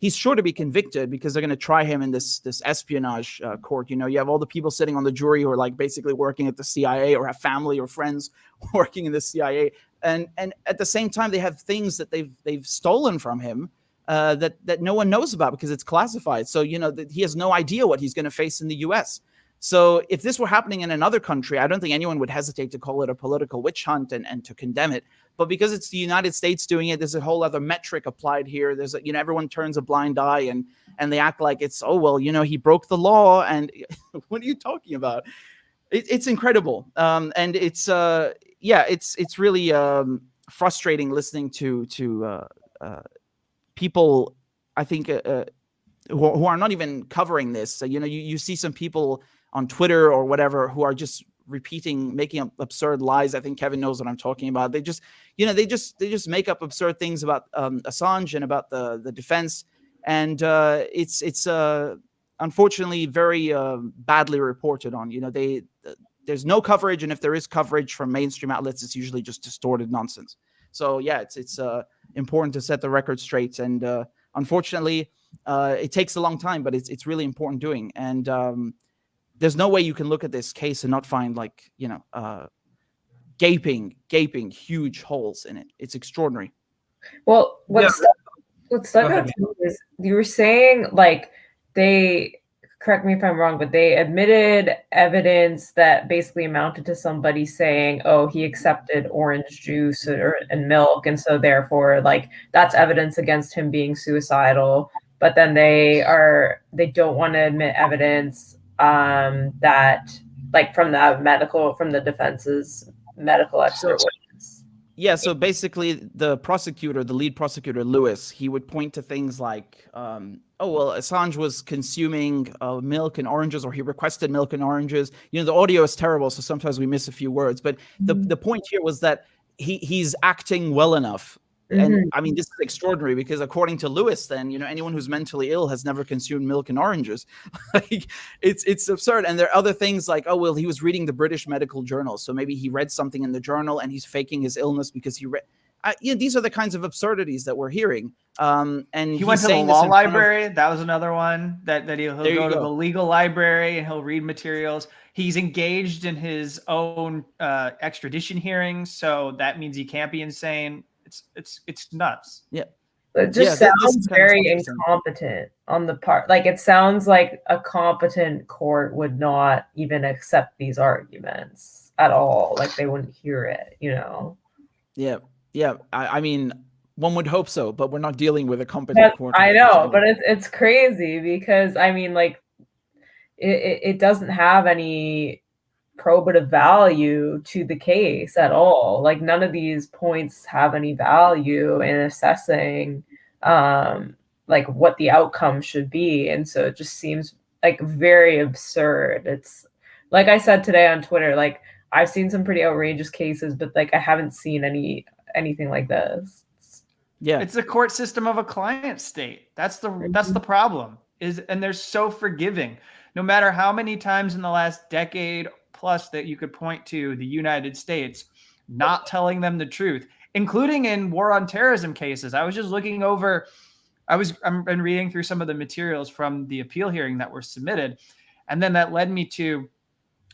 [SPEAKER 1] he's sure to be convicted because they're going to try him in this espionage court. You know, you have all the people sitting on the jury who are like basically working at the CIA or have family or friends working in the CIA. And at the same time, they have things that they've stolen from him that no one knows about because it's classified. So, you know, he has no idea what he's going to face in the US. So if this were happening in another country, I don't think anyone would hesitate to call it a political witch hunt and to condemn it. But because it's the United States doing it, there's a whole other metric applied here. There's you know, everyone turns a blind eye and they act like it's, oh, well, you know, he broke the law. And what are you talking about? It's incredible. And it's it's really frustrating listening to people, I think, who are not even covering this. So, you know, you see some people on Twitter or whatever who are just making up absurd lies. I think Kevin knows what I'm talking about. They just, you know, they just make up absurd things about Assange and about the defense. And it's unfortunately very badly reported on. You know, there's no coverage, and if there is coverage from mainstream outlets, it's usually just distorted nonsense. So yeah, it's important to set the record straight. And unfortunately, it takes a long time, but it's really important doing. And there's no way you can look at this case and not find, like, you know, gaping huge holes in it. It's extraordinary.
[SPEAKER 3] Well, what stuck out to me is you were saying, like, they, correct me if I'm wrong, but they admitted evidence that basically amounted to somebody saying, oh, he accepted orange juice and milk, and so therefore, like, that's evidence against him being suicidal. But then they don't want to admit evidence that, like, from the defense's medical expert witness.
[SPEAKER 1] Yeah, so basically the lead prosecutor, Lewis, he would point to things like, oh, well, Assange was consuming milk and oranges, or he requested milk and oranges. You know, the audio is terrible, so sometimes we miss a few words. But the point here was that he's acting well enough. And I mean, this is extraordinary because according to Lewis, then, you know, anyone who's mentally ill has never consumed milk and oranges. Like, it's absurd. And there are other things like, oh, well, he was reading the British Medical Journal, so maybe he read something in the journal and he's faking his illness because he read. You know, these are the kinds of absurdities that we're hearing. And
[SPEAKER 4] he went to the law library. That was another one that he'll go to the legal library and he'll read materials. He's engaged in his own extradition hearings, so that means he can't be insane. It's nuts.
[SPEAKER 1] Yeah.
[SPEAKER 3] It just sounds very incompetent on the part. Like, it sounds like a competent court would not even accept these arguments at all. Like, they wouldn't hear it, you know?
[SPEAKER 1] Yeah. Yeah. I mean, one would hope so, but we're not dealing with a competent court.
[SPEAKER 3] I know, but it's crazy because, I mean, like, it doesn't have any probative value to the case at all. Like, none of these points have any value in assessing like what the outcome should be, and so it just seems like very absurd. It's like I said today on Twitter, like, I've seen some pretty outrageous cases, but like I haven't seen anything like this.
[SPEAKER 4] Yeah, it's the court system of a client state. That's the problem. And they're so forgiving. No matter how many times in the last decade plus that you could point to the United States not telling them the truth, including in war on terrorism cases. I was just looking over, I've been reading through some of the materials from the appeal hearing that were submitted. And then that led me to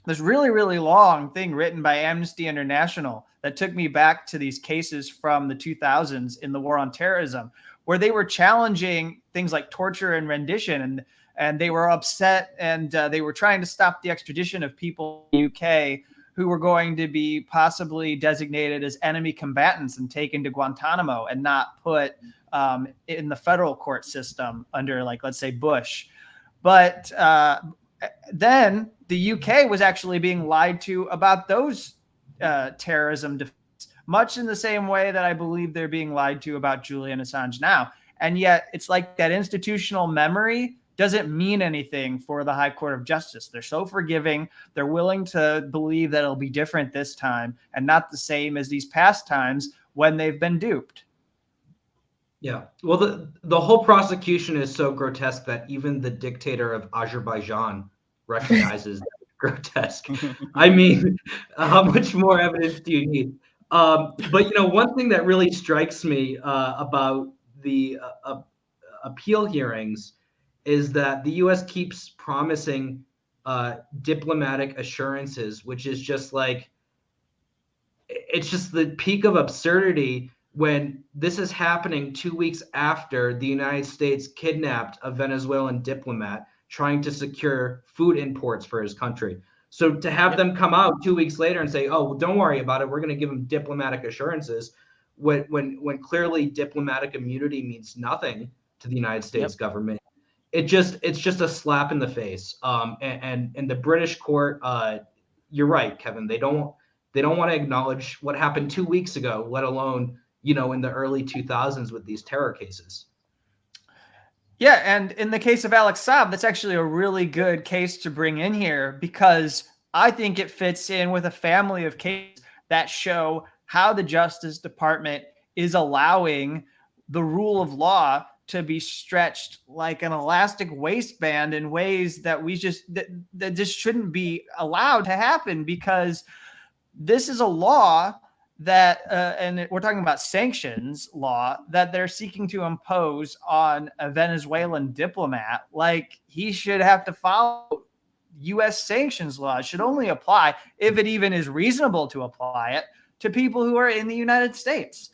[SPEAKER 4] this really, really long thing written by Amnesty International that took me back to these cases from the 2000s in the war on terrorism, where they were challenging things like torture and rendition, and they were upset, and they were trying to stop the extradition of people in the UK who were going to be possibly designated as enemy combatants and taken to Guantanamo and not put in the federal court system under, like, let's say Bush. But then the UK was actually being lied to about those terrorism defense, much in the same way that I believe they're being lied to about Julian Assange now. And yet it's like that institutional memory doesn't mean anything for the High Court of Justice. They're so forgiving. They're willing to believe that it'll be different this time and not the same as these past times when they've been duped.
[SPEAKER 2] Yeah. Well, the whole prosecution is so grotesque that even the dictator of Azerbaijan recognizes that it's grotesque. I mean, how much more evidence do you need? But, you know, one thing that really strikes me about the appeal hearings is that the U.S. keeps promising diplomatic assurances, which is just like, it's just the peak of absurdity when this is happening 2 weeks after the United States kidnapped a Venezuelan diplomat trying to secure food imports for his country. So to have them come out 2 weeks later and say, "Oh, well, don't worry about it. We're going to give them diplomatic assurances," when clearly diplomatic immunity means nothing to the United States government, it's just a slap in the face. And the British court, you're right, Kevin. They don't want to acknowledge what happened 2 weeks ago, let alone, in the early 2000s with these terror cases.
[SPEAKER 4] Yeah, and in the case of Alex Saab, that's actually a really good case to bring in here, because I think it fits in with a family of cases that show how the Justice Department is allowing the rule of law to be stretched like an elastic waistband in ways that that just shouldn't be allowed to happen, because this is a law that, and we're talking about sanctions law, that they're seeking to impose on a Venezuelan diplomat. Like, he should have to follow U.S. sanctions law. It should only apply, if it even is reasonable to apply it, to people who are in the United States.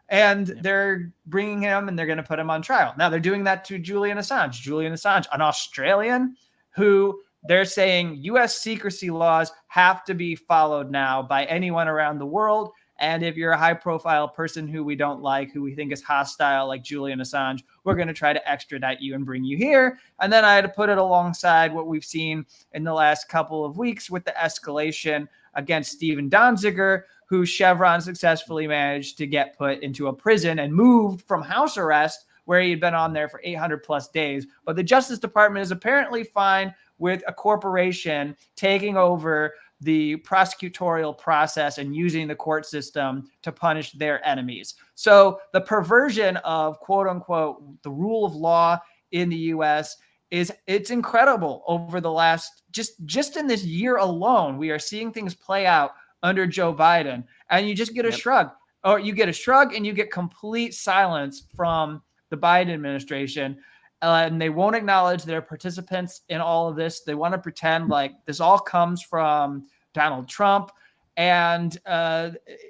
[SPEAKER 4] And they're bringing him and they're going to put him on trial. Now they're doing that to Julian Assange. Julian Assange, an Australian who they're saying U.S. secrecy laws have to be followed now by anyone around the world. And if you're a high-profile person who we don't like, who we think is hostile, like Julian Assange, we're going to try to extradite you and bring you here. And then I had to put it alongside what we've seen in the last couple of weeks with the escalation against Steven Donziger, who Chevron successfully managed to get put into a prison and moved from house arrest, where he had been on there for 800 plus days. But the Justice Department is apparently fine with a corporation taking over the prosecutorial process and using the court system to punish their enemies. So the perversion of, quote unquote, the rule of law in the US it's incredible. Over the last, just in this year alone, we are seeing things play out under Joe Biden, and you just get a shrug, or you get a shrug and you get complete silence from the Biden administration. And they won't acknowledge their participants in all of this. They want to pretend like this all comes from Donald Trump, and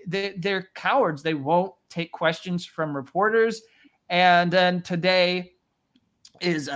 [SPEAKER 4] they're cowards. They won't take questions from reporters. And then today is,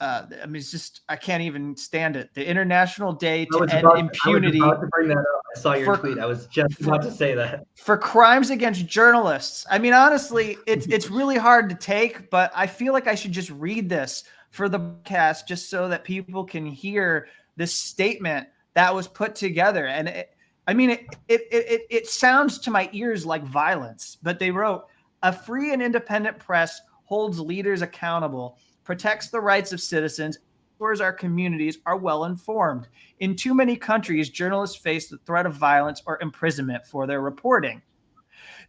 [SPEAKER 4] it's just, I can't even stand it. The International Day to End Impunity.
[SPEAKER 2] I was about to bring that up. I saw your tweet. I was just about to say that.
[SPEAKER 4] For crimes against journalists. I mean, honestly, it's really hard to take, but I feel like I should just read this for the podcast just so that people can hear this statement that was put together. And it sounds to my ears like violence, but they wrote, "A free and independent press holds leaders accountable, protects the rights of citizens, ensures our communities are well informed. In too many countries, journalists face the threat of violence or imprisonment for their reporting.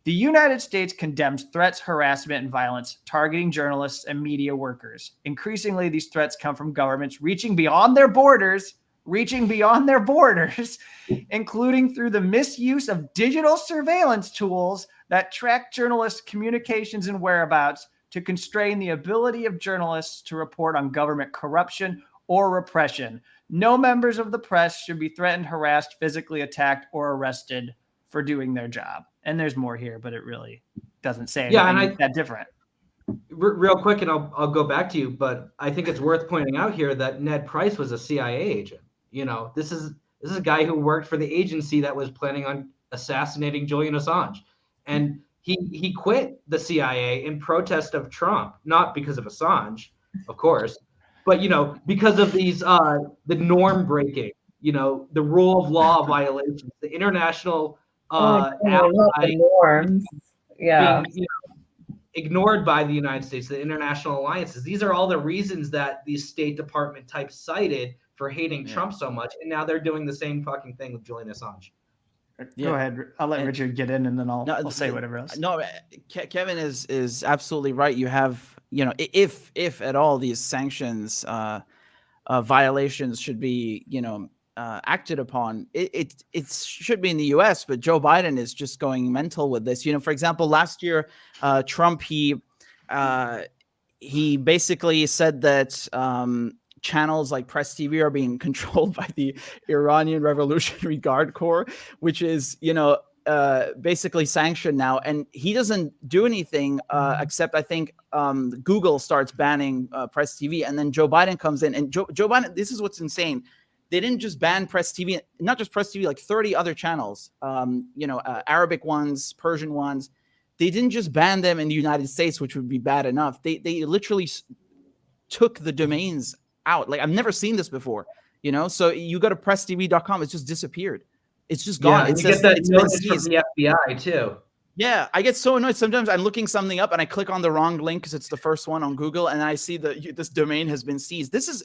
[SPEAKER 4] The United States condemns threats, harassment, and violence targeting journalists and media workers. Increasingly, these threats come from governments reaching beyond their borders, including through the misuse of digital surveillance tools that track journalists' communications and whereabouts to constrain the ability of journalists to report on government corruption or repression. No members of the press should be threatened, harassed, physically attacked, or arrested for doing their job." And there's more here, but it really doesn't say anything that different.
[SPEAKER 2] Real quick, and I'll go back to you, but I think it's worth pointing out here that Ned Price was a CIA agent. This is a guy who worked for the agency that was planning on assassinating Julian Assange. And he quit the CIA in protest of Trump, not because of Assange, of course, but because of these the norm breaking, the rule of law violations, the international
[SPEAKER 3] norms,
[SPEAKER 2] being, ignored by the United States, the international alliances. These are all the reasons that these State Department types cited for hating Trump so much, and now they're doing the same fucking thing with Julian Assange.
[SPEAKER 4] Go ahead. I'll let Richard get in, and then I'll say whatever else.
[SPEAKER 1] No, Kevin is absolutely right. You have, if at all these sanctions violations should be, acted upon, it should be in the U.S., but Joe Biden is just going mental with this. For example, last year, Trump, he he basically said that channels like Press TV are being controlled by the Iranian Revolutionary Guard Corps, which is, basically sanctioned now. And he doesn't do anything except, I think, Google starts banning Press TV. And then Joe Biden comes in. And Joe Biden, this is what's insane. They didn't just ban Press TV, not just Press TV, like 30 other channels, Arabic ones, Persian ones. They didn't just ban them in the United States, which would be bad enough. They literally took the domains out. Like, I've never seen this before, So you go to presstv.com, it's just disappeared. It's just gone.
[SPEAKER 2] Yeah,
[SPEAKER 1] it
[SPEAKER 2] you
[SPEAKER 1] says
[SPEAKER 2] get that
[SPEAKER 1] it's been
[SPEAKER 2] notice from
[SPEAKER 1] seized.
[SPEAKER 2] the FBI too.
[SPEAKER 1] Yeah, I get so annoyed. Sometimes I'm looking something up and I click on the wrong link because it's the first one on Google, and I see this domain has been seized. This is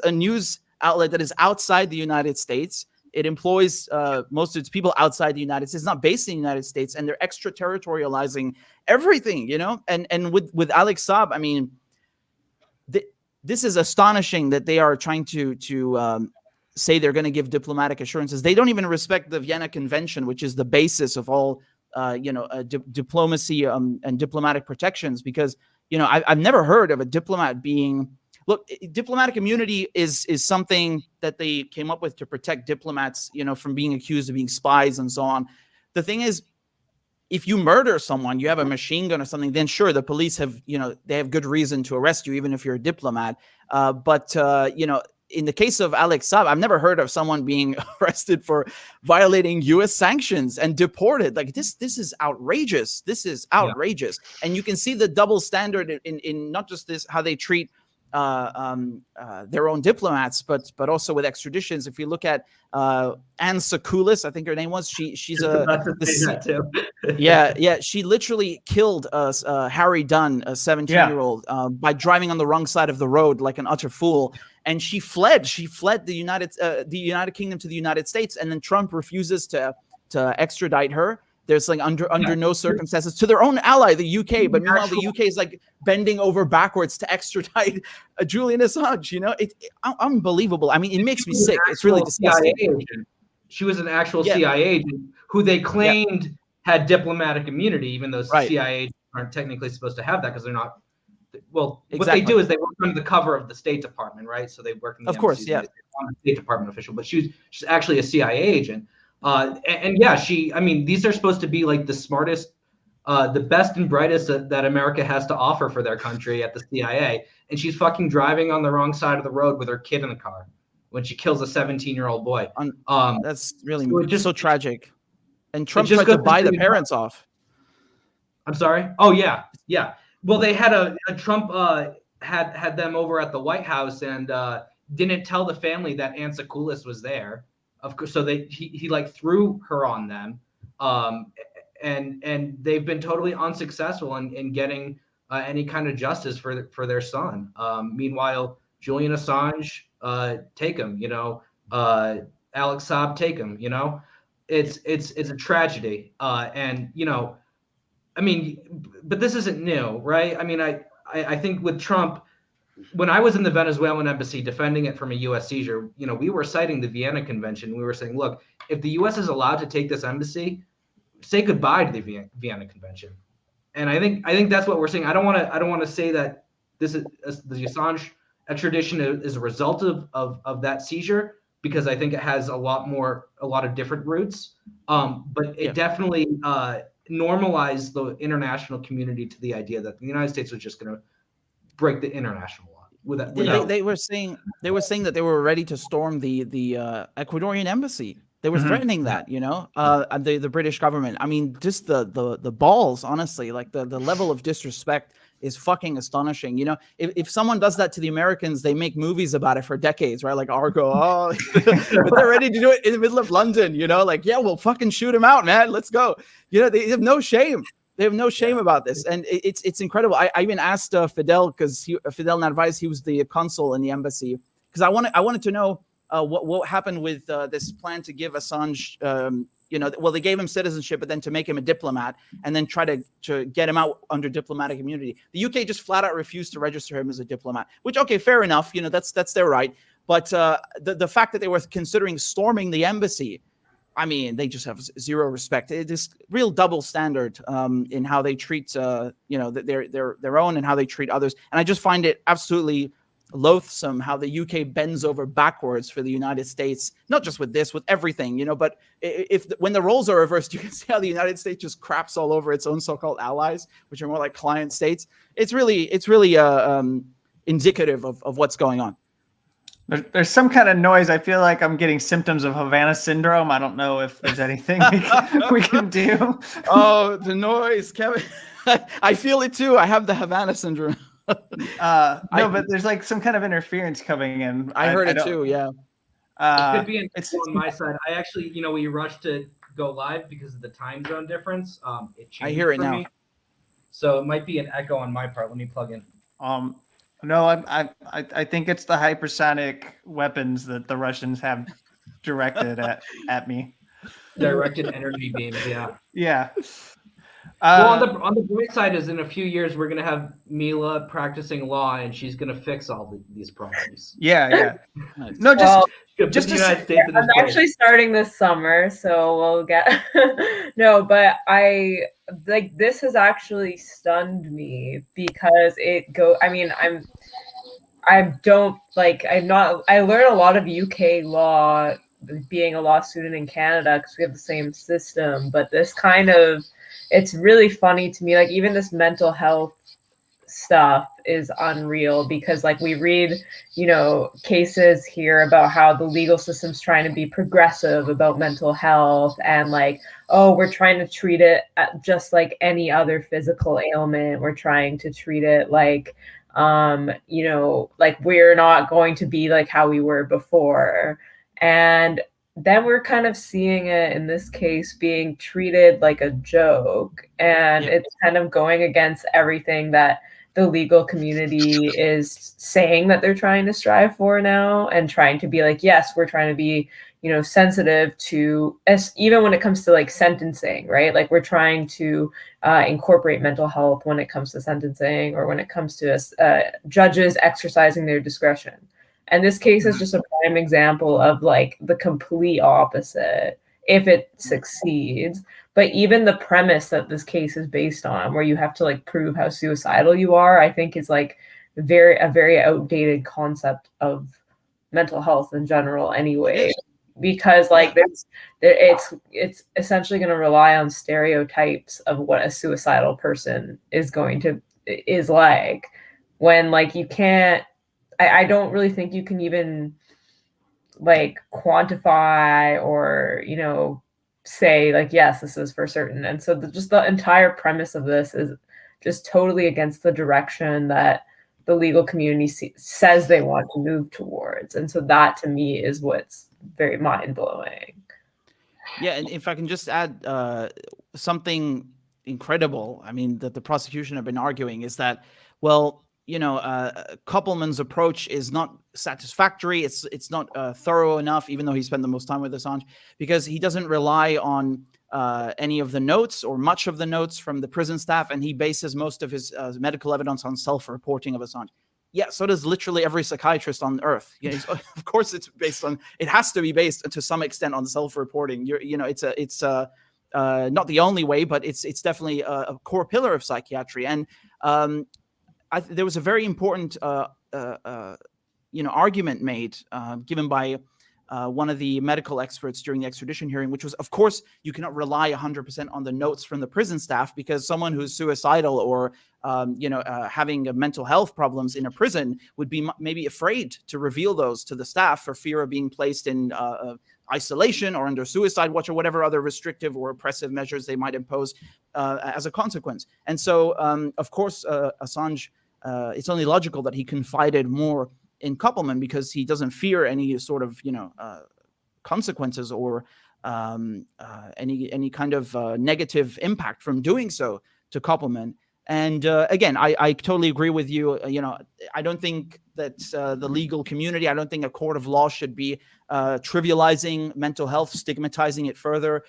[SPEAKER 1] a news outlet that is outside the United States. It employs most of its people outside the United States. It's not based in the United States, and they're extraterritorializing everything, And with Alex Saab, I mean, this is astonishing that they are trying to say they're going to give diplomatic assurances. They don't even respect the Vienna Convention, which is the basis of all diplomacy and diplomatic protections. Because I've never heard of a diplomat being. Look, diplomatic immunity is something that they came up with to protect diplomats, from being accused of being spies and so on. The thing is, if you murder someone, you have a machine gun or something, then sure, the police have, they have good reason to arrest you, even if you're a diplomat. But in the case of Alex Saab, I've never heard of someone being arrested for violating U.S. sanctions and deported. Like, this is outrageous. This is outrageous. Yeah. And you can see the double standard in not just this, how they treat their own diplomats, but also with extraditions. If you look at Anne Sakulis, I think her name was, she's she literally killed Harry Dunn, a 17-year-old, by driving on the wrong side of the road like an utter fool. And she fled the United Kingdom to the United States, and then Trump refuses to extradite her. There's like under no circumstances to their own ally, the UK. But meanwhile, the UK is like bending over backwards to extradite Julian Assange. It's unbelievable. I mean, it makes me sick. It's really disgusting.
[SPEAKER 2] She was an actual CIA agent who they claimed had diplomatic immunity, even though CIA agents aren't technically supposed to have that because they're not. Well, what they do is they work under the cover of the State Department, right? So they work in the embassy, on a State Department official, but she's actually a CIA agent. These are supposed to be like the smartest, the best and brightest that America has to offer for their country at the CIA. And she's fucking driving on the wrong side of the road with her kid in the car when she kills a 17-year-old boy.
[SPEAKER 1] That's really so tragic. And Trump tried to buy the parents off.
[SPEAKER 2] I'm sorry? Oh, yeah. Yeah. Well, they had Trump had them over at the White House and didn't tell the family that Anne Sakulis was there. Of course, so he like threw her on them, and they've been totally unsuccessful in getting any kind of justice for their son. Meanwhile, Julian Assange, take him. Alex Saab, take him. It's a tragedy, but this isn't new, right? I mean, I think with Trump. When I was in the Venezuelan embassy defending it from a U.S. seizure, we were citing the Vienna Convention. We were saying, look, if the U.S. is allowed to take this embassy, say goodbye to the Vienna Convention. And I think that's what we're saying. I don't want to say that this is the Assange extradition is a result of that seizure, because I think it has a lot of different roots. But it definitely normalized the international community to the idea that the United States was just going to break the international law.
[SPEAKER 1] They were saying that they were ready to storm the Ecuadorian embassy. They were threatening that, the British government. I mean, just the balls, honestly, like the level of disrespect is fucking astonishing. If someone does that to the Americans, they make movies about it for decades, right? Like Argo, but they're ready to do it in the middle of London, we'll fucking shoot him out, man. Let's go. They have no shame. They have no shame about this, and it's incredible. I even asked Fidel, because Fidel Narvaez, he was the consul in the embassy, because I wanted to know what happened with this plan to give Assange. They gave him citizenship, but then to make him a diplomat and then try to get him out under diplomatic immunity. The UK just flat out refused to register him as a diplomat, which, okay, fair enough. That's their right. But the fact that they were considering storming the embassy, I mean, they just have zero respect. It is real double standard in how they treat, their own and how they treat others. And I just find it absolutely loathsome how the UK bends over backwards for the United States, not just with this, with everything, but when the roles are reversed, you can see how the United States just craps all over its own so-called allies, which are more like client states. It's really indicative of what's going on.
[SPEAKER 4] There's some kind of noise. I feel like I'm getting symptoms of Havana syndrome. I don't know if there's anything we can do.
[SPEAKER 1] Oh, the noise, Kevin. I feel it too. I have the Havana syndrome.
[SPEAKER 4] But there's like some kind of interference coming in.
[SPEAKER 1] I heard it too. Yeah.
[SPEAKER 2] It could be an echo on my side. I actually, we rushed to go live because of the time zone difference. It changed.
[SPEAKER 1] I hear it now.
[SPEAKER 2] Me. So it might be an echo on my part. Let me plug in.
[SPEAKER 4] No, I think it's the hypersonic weapons that the Russians have directed at me.
[SPEAKER 2] Directed energy beams. Yeah.
[SPEAKER 4] Yeah.
[SPEAKER 2] Well, on the bright side is in a few years we're gonna have Mila practicing law, and she's gonna fix all these problems.
[SPEAKER 4] Yeah.
[SPEAKER 1] Nice.
[SPEAKER 4] No, just
[SPEAKER 2] the United States.
[SPEAKER 3] I'm actually starting this summer, so we'll get. No, but this has actually stunned me because I learn a lot of UK law being a law student in Canada because we have the same system, but this it's really funny to me. Like even this mental health stuff is unreal because we read, cases here about how the legal system's trying to be progressive about mental health and we're trying to treat it just like any other physical ailment. We're trying to treat it like we're not going to be like how we were before. And then we're kind of seeing it in this case being treated like a joke. And it's kind of going against everything that the legal community is saying that they're trying to strive for now and trying to be like, yes, we're trying to be, sensitive to even when it comes to sentencing, right? We're trying to incorporate mental health when it comes to sentencing or when it comes to judges exercising their discretion. And this case is just a prime example of the complete opposite if it succeeds. But even the premise that this case is based on, where you have to prove how suicidal you are, I think is a very outdated concept of mental health in general anyway. Because it's essentially going to rely on stereotypes of what a suicidal person is like when you can't. I don't really think you can even quantify or say yes, this is for certain. And so just the entire premise of this is just totally against the direction that the legal community says they want to move towards. And so that to me is what's very mind-blowing.
[SPEAKER 1] Yeah, and if I can just add something incredible, I mean, that the prosecution have been arguing is that, Koppelman's approach is not satisfactory. It's not thorough enough, even though he spent the most time with Assange, because he doesn't rely on any of the notes or much of the notes from the prison staff, and he bases most of his medical evidence on self-reporting of Assange. Yeah, so does literally every psychiatrist on earth. Of course, it has to be based to some extent on self-reporting. It's not the only way, but it's definitely a core pillar of psychiatry. And there was a very important, argument made, given by one of the medical experts during the extradition hearing, which was, of course, you cannot rely 100% on the notes from the prison staff because someone who's suicidal or, having mental health problems in a prison would be maybe afraid to reveal those to the staff for fear of being placed in isolation or under suicide watch or whatever other restrictive or oppressive measures they might impose as a consequence. And so, of course, Assange, it's only logical that he confided more in Koppelman because he doesn't fear any sort of, consequences or any kind of negative impact from doing so to Koppelman. And again, I totally agree with you. I don't think that the legal community, I don't think a court of law should be trivializing mental health, stigmatizing it further,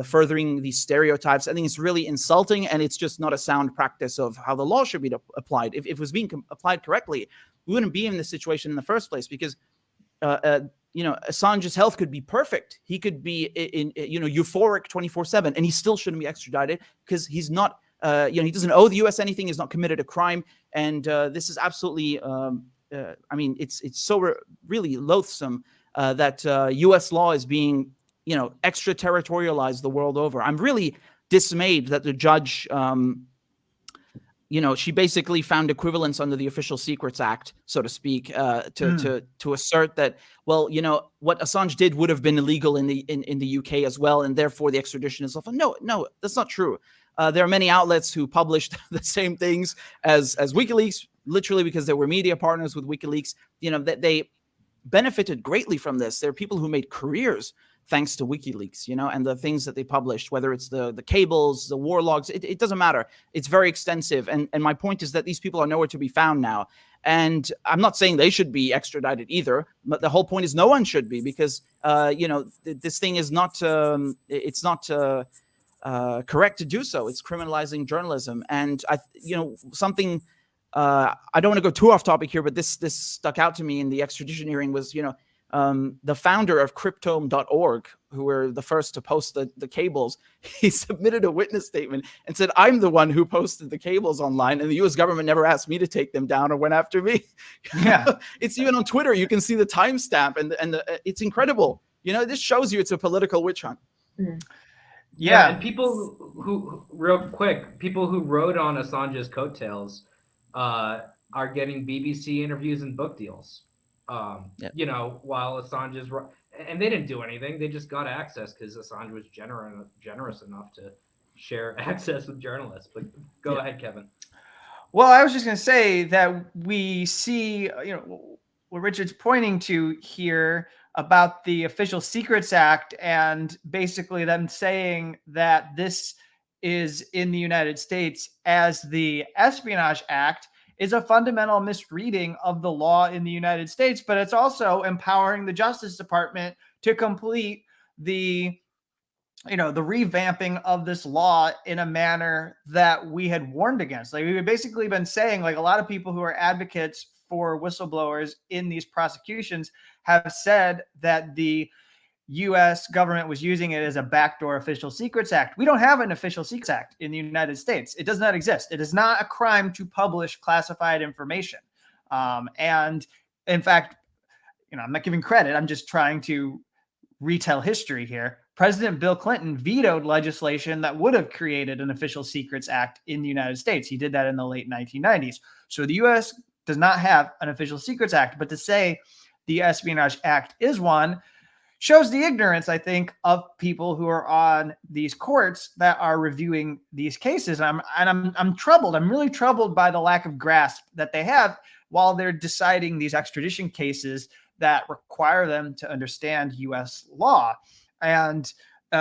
[SPEAKER 1] furthering these stereotypes. I think it's really insulting, and it's just not a sound practice of how the law should be applied. If it was being applied correctly, we wouldn't be in this situation in the first place because, Assange's health could be perfect. He could be euphoric 24/7, and he still shouldn't be extradited because he's not. He doesn't owe the U.S. anything. He's not committed a crime, and this is absolutely. It's so really loathsome that U.S. law is being, extraterritorialized the world over. I'm really dismayed that the judge. She basically found equivalence under the Official Secrets Act, so to speak, to assert that, well, what Assange did would have been illegal in the UK as well, and therefore the extradition is off. No, that's not true. There are many outlets who published the same things as WikiLeaks, literally because they were media partners with WikiLeaks. That they benefited greatly from this. There are people who made careers thanks to WikiLeaks, and the things that they published, whether it's the cables, the war logs, it doesn't matter. It's very extensive. And my point is that these people are nowhere to be found now. And I'm not saying they should be extradited either, but the whole point is no one should be, because, this thing is not, it's not correct to do so. It's criminalizing journalism. And I don't want to go too off topic here, but this stuck out to me in the extradition hearing was, the founder of cryptome.org, who were the first to post the cables, he submitted a witness statement and said, I'm the one who posted the cables online, and the U.S. government never asked me to take them down or went after me.
[SPEAKER 4] Yeah.
[SPEAKER 1] It's even on Twitter. You can see the timestamp, and it's incredible. This shows you it's a political witch hunt.
[SPEAKER 2] Yeah, and people who wrote on Assange's coattails are getting BBC interviews and book deals. While Assange is, and they didn't do anything, they just got access because Assange was generous enough to share access with journalists. But go ahead, Kevin.
[SPEAKER 4] Well, I was just going to say that we see, what Richard's pointing to here about the Official Secrets Act, and basically them saying that this is in the United States as the Espionage Act, is a fundamental misreading of the law in the United States, but it's also empowering the Justice Department to complete the revamping of this law in a manner that we had warned against. Like, we've basically been saying, like, a lot of people who are advocates for whistleblowers in these prosecutions have said that the U.S. government was using it as a backdoor Official Secrets Act. We don't have an Official Secrets Act in the United States. It does not exist. It is not a crime to publish classified information. And in fact, I'm not giving credit. I'm just trying to retell history here. President Bill Clinton vetoed legislation that would have created an Official Secrets Act in the United States. He did that in the late 1990s. So the U.S. does not have an Official Secrets Act, but to say the Espionage Act is one shows the ignorance, I think, of people who are on these courts that are reviewing these cases. I'm troubled. I'm really troubled by the lack of grasp that they have while they're deciding these extradition cases that require them to understand U.S. law. And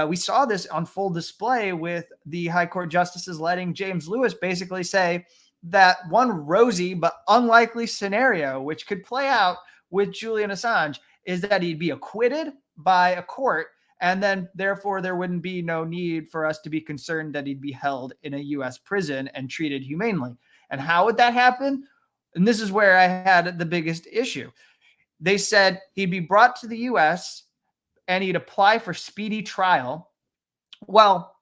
[SPEAKER 4] we saw this on full display with the High Court justices letting James Lewis basically say that one rosy but unlikely scenario, which could play out with Julian Assange, is that he'd be acquitted by a court, and then therefore there wouldn't be no need for us to be concerned that he'd be held in a U.S. prison and treated humanely. And how would that happen? And this is where I had the biggest issue. They said he'd be brought to the U.S. and he'd apply for speedy trial. Well,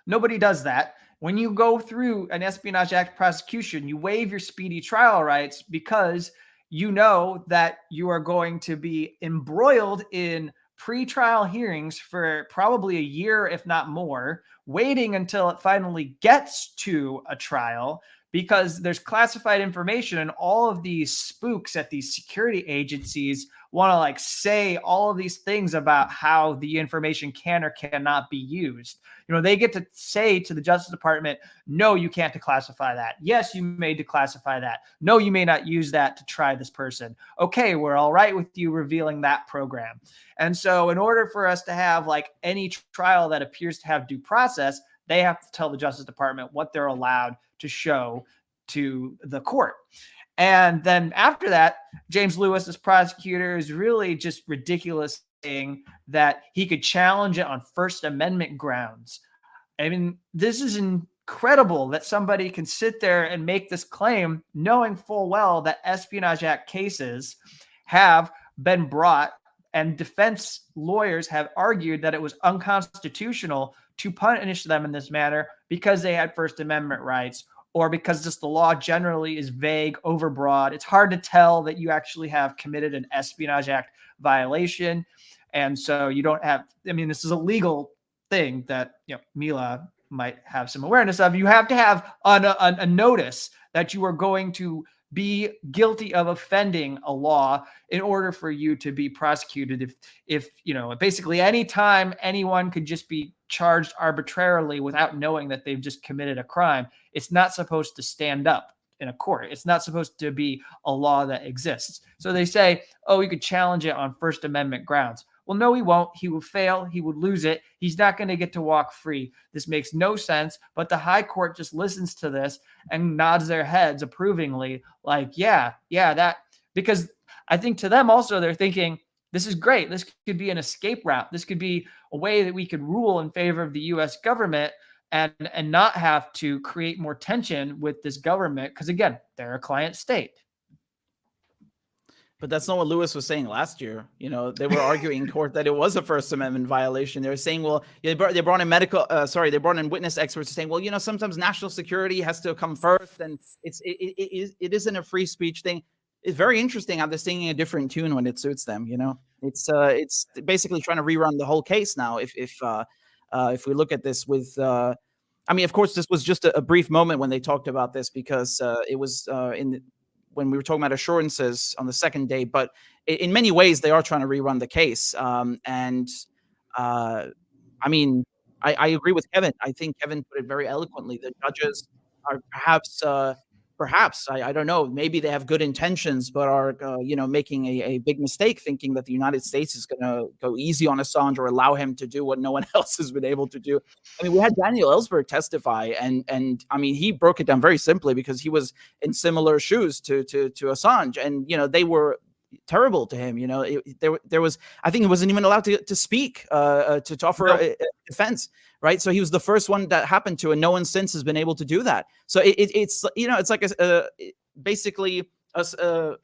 [SPEAKER 4] nobody does that. When you go through an Espionage Act prosecution, you waive your speedy trial rights because you know that you are going to be embroiled in pre-trial hearings for probably a year, if not more, waiting until it finally gets to a trial, because there's classified information, and all of these spooks at these security agencies want to say all of these things about how the information can or cannot be used. They get to say to the Justice Department, no, you can't declassify that. Yes, you may declassify that. No, you may not use that to try this person. Okay, we're all right with you revealing that program. And so in order for us to have any trial that appears to have due process, they have to tell the Justice Department what they're allowed to show to the court. And then after that, James Lewis, as prosecutor, is really just ridiculous saying that he could challenge it on First Amendment grounds. I mean, this is incredible that somebody can sit there and make this claim knowing full well that Espionage Act cases have been brought And defense lawyers have argued that it was unconstitutional to punish them in this manner because they had First Amendment rights, or because just the law generally is vague, overbroad. It's hard to tell that you actually have committed an Espionage Act violation. And so you don't have, I mean, this is a legal thing that, Mila might have some awareness of. You have to have a notice that you are going to be guilty of offending a law in order for you to be prosecuted. If basically any time anyone could just be charged arbitrarily without knowing that they've just committed a crime, it's not supposed to stand up in a court. It's not supposed to be a law that exists. So they say, oh, you could challenge it on First Amendment grounds. Well, no, he won't. He will fail. He would lose it. He's not going to get to walk free. This makes no sense. But the high court just listens to this and nods their heads approvingly, like, yeah, that, because I think to them also, they're thinking, this is great. This could be an escape route. This could be a way that we could rule in favor of the U.S. government and not have to create more tension with this government. Because again, they're a client state.
[SPEAKER 1] But that's not what Lewis was saying last year. They were arguing in court that it was a First Amendment violation. They were saying, well, they brought in witness experts saying, well, sometimes national security has to come first, and it isn't a free speech thing. It's very interesting how they're singing a different tune when it suits them. It's basically trying to rerun the whole case now. If we look at this with, of course, this was just a brief moment when they talked about this, because it was when we were talking about assurances on the second day, but in many ways they are trying to rerun the case. I agree with Kevin. I think Kevin put it very eloquently. The judges are perhaps, I don't know, maybe they have good intentions, but are, making a big mistake thinking that the United States is going to go easy on Assange or allow him to do what no one else has been able to do. We had Daniel Ellsberg testify, and he broke it down very simply, because he was in similar shoes to Assange, and, they were terrible to him. There was, I think he wasn't even allowed to speak, to offer a defense. Right. So he was the first one that happened to, and no one since has been able to do that. So it's like basically a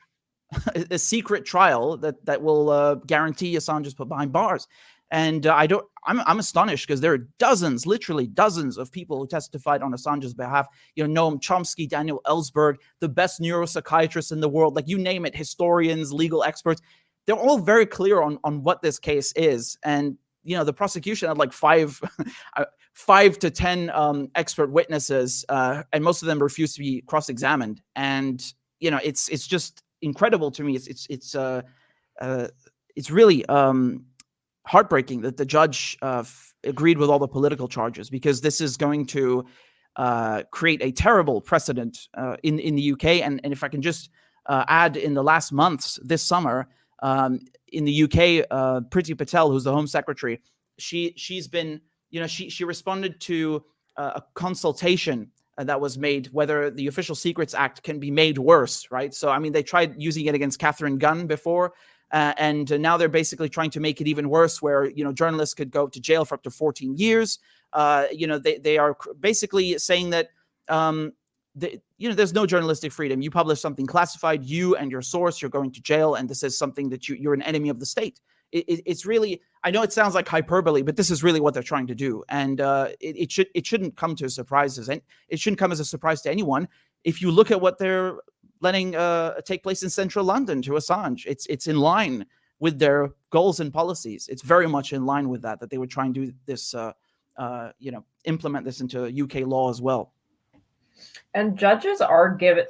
[SPEAKER 1] secret trial that will guarantee Assange is put behind bars. And I'm astonished, because there are literally dozens of people who testified on Assange's behalf. Noam Chomsky, Daniel Ellsberg, the best neuropsychiatrists in the world, like you name it, historians, legal experts. They're all very clear on what this case is. And the prosecution had like 5 to 10 expert witnesses, and most of them refused to be cross-examined. And it's just incredible to me. It's really heartbreaking that the judge agreed with all the political charges, because this is going to create a terrible precedent in the UK. And if I can just add, in the last months this summer, in the UK, Priti Patel, who's the Home Secretary, she's been, she responded to a consultation that was made, whether the Official Secrets Act can be made worse, right? So, they tried using it against Catherine Gunn before, and now they're basically trying to make it even worse, where, journalists could go to jail for up to 14 years. They are basically saying that, there's no journalistic freedom. You publish something classified, you and your source, you're going to jail, and this is something that you're an enemy of the state. It's really, I know it sounds like hyperbole, but this is really what they're trying to do. And it shouldn't come to surprises, and it shouldn't come as a surprise to anyone. If you look at what they're letting take place in central London to Assange, it's in line with their goals and policies. It's very much in line with that they would try and do this, implement this into UK law as well.
[SPEAKER 3] And judges are given,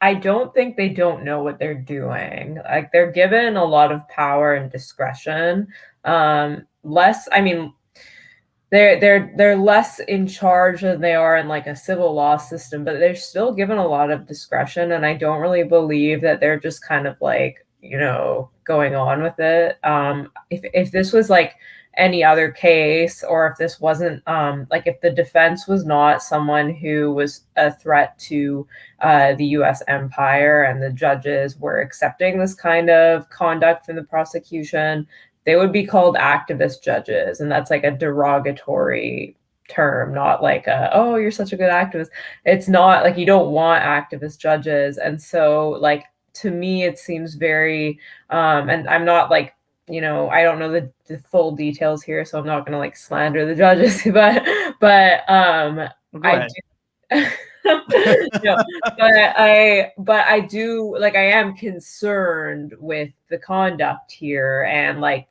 [SPEAKER 3] I don't think they don't know what they're doing. They're given a lot of power and discretion. They're less in charge than they are in a civil law system, but they're still given a lot of discretion. And I don't really believe that they're just kind of going on with it. If this was any other case, or if this wasn't if the defense was not someone who was a threat to the US empire, and the judges were accepting this kind of conduct from the prosecution, they would be called activist judges. And that's a derogatory term, not oh, you're such a good activist. It's not you don't want activist judges. And so to me, it seems very, and I'm not you know, I don't know the full details here, so I'm not gonna like slander the judges, but I do. No, but I do, like, I am concerned with the conduct here, and like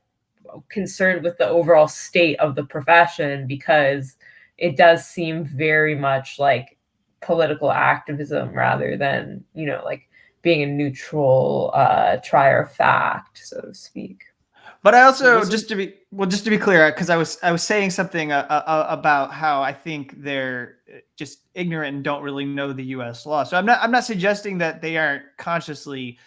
[SPEAKER 3] concerned with the overall state of the profession, because it does seem very much like political activism rather than, you know, like being a neutral trier of fact, so to speak.
[SPEAKER 4] But I also, just to be clear, because I was saying something about how I think they're just ignorant and don't really know the U.S. law. So I'm not suggesting that they aren't consciously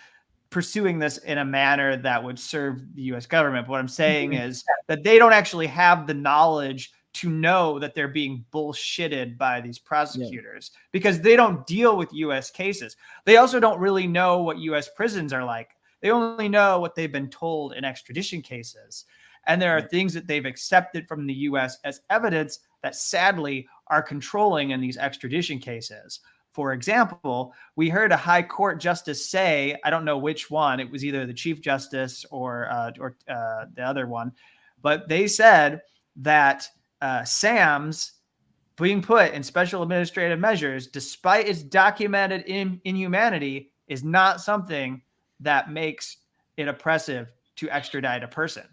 [SPEAKER 4] pursuing this in a manner that would serve the U.S. government. But what I'm saying is that they don't actually have the knowledge to know that they're being bullshitted by these prosecutors, because they don't deal with U.S. cases. They also don't really know what U.S. prisons are like. They only know what they've been told in extradition cases. And there are things that they've accepted from the U.S. as evidence that sadly are controlling in these extradition cases. For example, we heard a high court justice say, I don't know which one, it was either the chief justice or the other one, but they said that SAMS being put in special administrative measures, despite its documented inhumanity, is not something that makes it oppressive to extradite a person.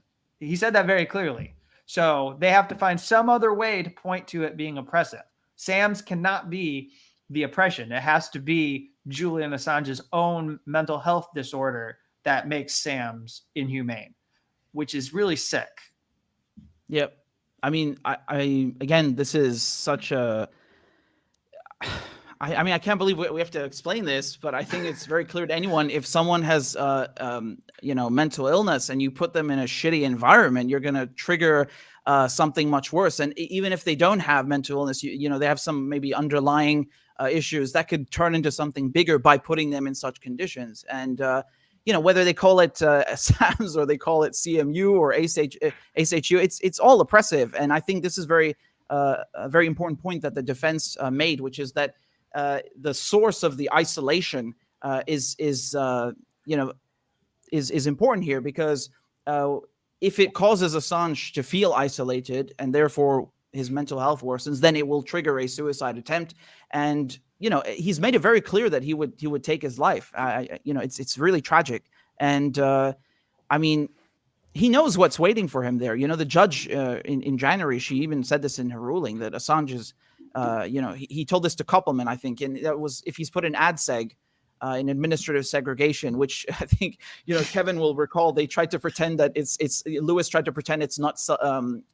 [SPEAKER 4] He said that very clearly. So they have to find some other way to point to it being oppressive. SAMS cannot be the oppression. It has to be Julian Assange's own mental health disorder that makes SAMS inhumane, which is really sick.
[SPEAKER 1] Yep. I mean, I again, this is such a... I mean, I can't believe we have to explain this, but I think it's very clear to anyone, if someone has, you know, mental illness and you put them in a shitty environment, you're going to trigger something much worse. And even if they don't have mental illness, you know, they have some maybe underlying issues that could turn into something bigger by putting them in such conditions. And, you know, whether they call it SAMS or they call it CMU or ASHU, it's all oppressive. And I think this is a very important point that the defense made, which is that the source of the isolation is important here, because if it causes Assange to feel isolated and therefore his mental health worsens, then it will trigger a suicide attempt. And you know, he's made it very clear that he would take his life. You know, it's really tragic. And I mean, he knows what's waiting for him there. You know, the judge in January, she even said this in her ruling, that Assange is, you know, he told this to Koppelman, I think, and that was if he's put in ADSEG, in administrative segregation, which I think, you know, Kevin will recall, they tried to pretend that it's Lewis tried to pretend it's not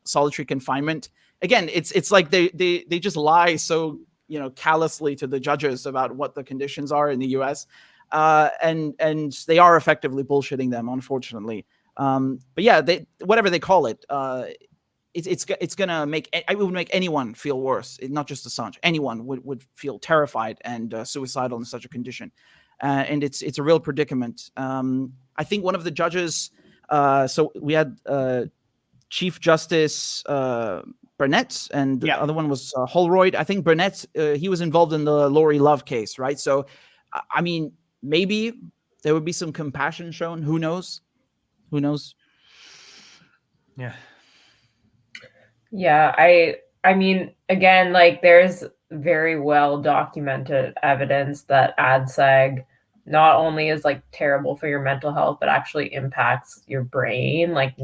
[SPEAKER 1] solitary confinement. Again, it's like they just lie so, you know, callously to the judges about what the conditions are in the US. And they are effectively bullshitting them, unfortunately. But yeah, whatever they call it, it's gonna make it would make anyone feel worse. Not just Assange, anyone would feel terrified and suicidal in such a condition, and it's a real predicament. I think one of the judges, so we had Chief Justice Burnett, and the other one was Holroyd. I think Burnett, he was involved in the Lori Love case, right? So, I mean, maybe there would be some compassion shown. Who knows? Who knows?
[SPEAKER 3] Yeah. Yeah, I mean, again, like, there's very well documented evidence that ADSEG not only is like terrible for your mental health, but actually impacts your brain, like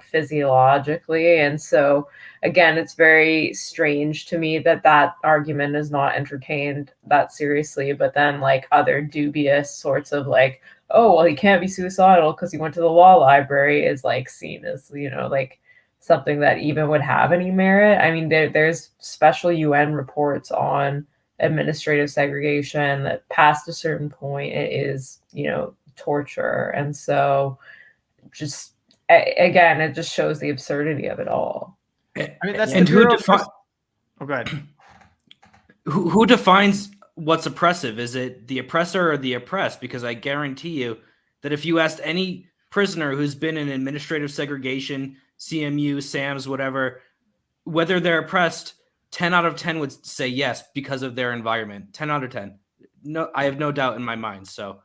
[SPEAKER 3] physiologically. And so again, it's very strange to me that argument is not entertained that seriously, but then like other dubious sorts of like, oh, well, he can't be suicidal because he went to the law library, is like seen as, you know, like something that even would have any merit. I mean, there's special UN reports on administrative segregation that past a certain point, it is, you know, torture. And so just, again, it just shows the absurdity of it all.
[SPEAKER 5] I mean, that's and who defines...
[SPEAKER 4] Oh, go ahead.
[SPEAKER 5] Who defines what's oppressive? Is it the oppressor or the oppressed? Because I guarantee you that if you asked any prisoner who's been in administrative segregation, CMU, SAMS, whatever, whether they're oppressed, 10 out of 10 would say yes because of their environment. 10 out of 10. No, I have no doubt in my mind. So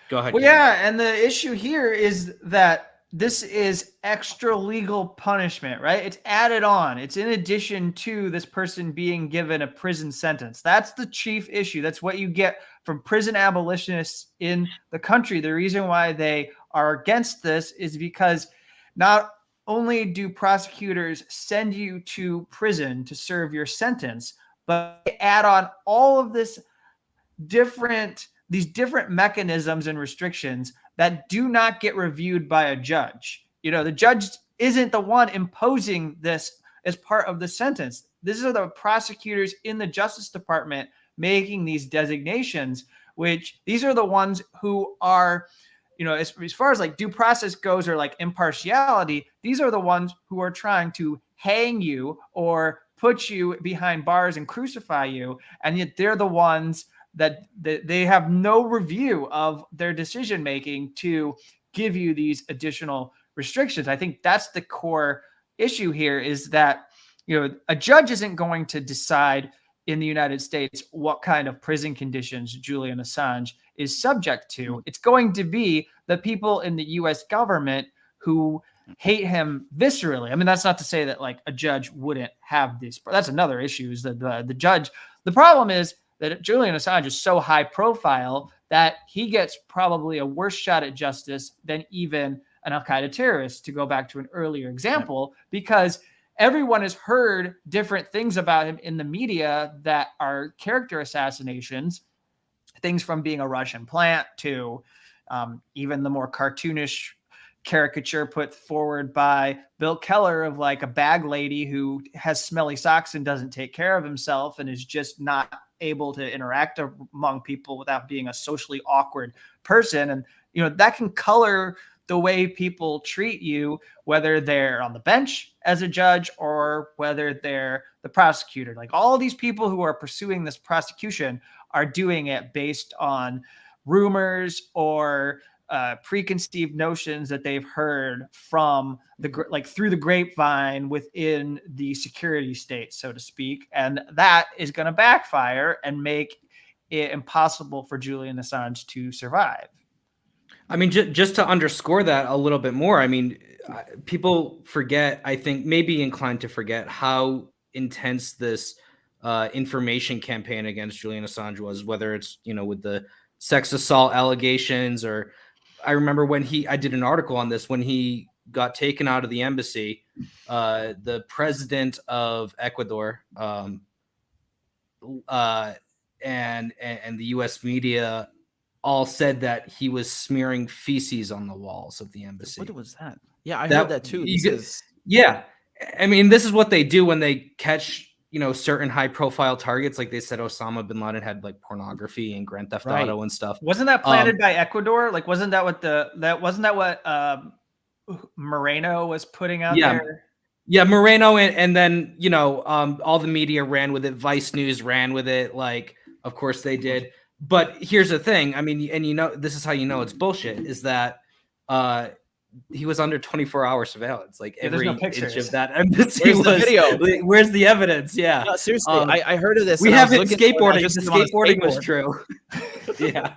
[SPEAKER 5] go ahead.
[SPEAKER 4] Well, Kevin. Yeah, and the issue here is that this is extra legal punishment, right? It's added on. It's in addition to this person being given a prison sentence. That's the chief issue. That's what you get from prison abolitionists in the country. The reason why they are against this is because not only do prosecutors send you to prison to serve your sentence, but they add on all of these different mechanisms and restrictions that do not get reviewed by a judge. The judge isn't the one imposing this as part of the sentence. These are the prosecutors in the Justice Department making these designations, which these are the ones who are, as far as like due process goes or like impartiality, these are the ones who are trying to hang you or put you behind bars and crucify you. And yet they're the ones that they have no review of their decision making to give you these additional restrictions. I think that's the core issue here, is that a judge isn't going to decide in the United States what kind of prison conditions Julian Assange is subject to. It's going to be the people in the US government who hate him viscerally. I mean, that's not to say that like a judge wouldn't have this, but that's another issue, is that the judge, the problem is that Julian Assange is so high profile that he gets probably a worse shot at justice than even an Al-Qaeda terrorist, to go back to an earlier example, because everyone has heard different things about him in the media that are character assassinations, things from being a Russian plant to even the more cartoonish caricature put forward by Bill Keller of like a bag lady who has smelly socks and doesn't take care of himself and is just not able to interact among people without being a socially awkward person. And, that can color the way people treat you, whether they're on the bench as a judge or whether they're the prosecutor. Like all of these people who are pursuing this prosecution are doing it based on rumors or preconceived notions that they've heard from through the grapevine within the security state, so to speak. And that is going to backfire and make it impossible for Julian Assange to survive.
[SPEAKER 5] I mean, just to underscore that a little bit more, I mean, people forget, I think, maybe inclined to forget how intense this information campaign against Julian Assange was, whether it's, with the sex assault allegations, or I remember when I did an article on this, when he got taken out of the embassy, the president of Ecuador and the U.S. media all said that he was smearing feces on the walls of the embassy.
[SPEAKER 1] What was that? Yeah, I heard that too.
[SPEAKER 5] Yeah. I mean, this is what they do when they catch, certain high profile targets. Like they said, Osama bin Laden had like pornography and Grand Theft Auto and stuff.
[SPEAKER 4] Wasn't that planted by Ecuador? Like, wasn't that what Moreno was putting out there?
[SPEAKER 5] Yeah, Moreno, and then all the media ran with it. Vice News ran with it. Like, of course they did. But here's the thing. I mean, and this is how it's bullshit. Is that he was under 24-hour surveillance. Like every inch of that embassy.
[SPEAKER 1] Where's the video?
[SPEAKER 5] Where's the evidence? Yeah.
[SPEAKER 1] No, seriously, I heard of this.
[SPEAKER 5] We have it skateboarding. The skateboarding was true. Yeah.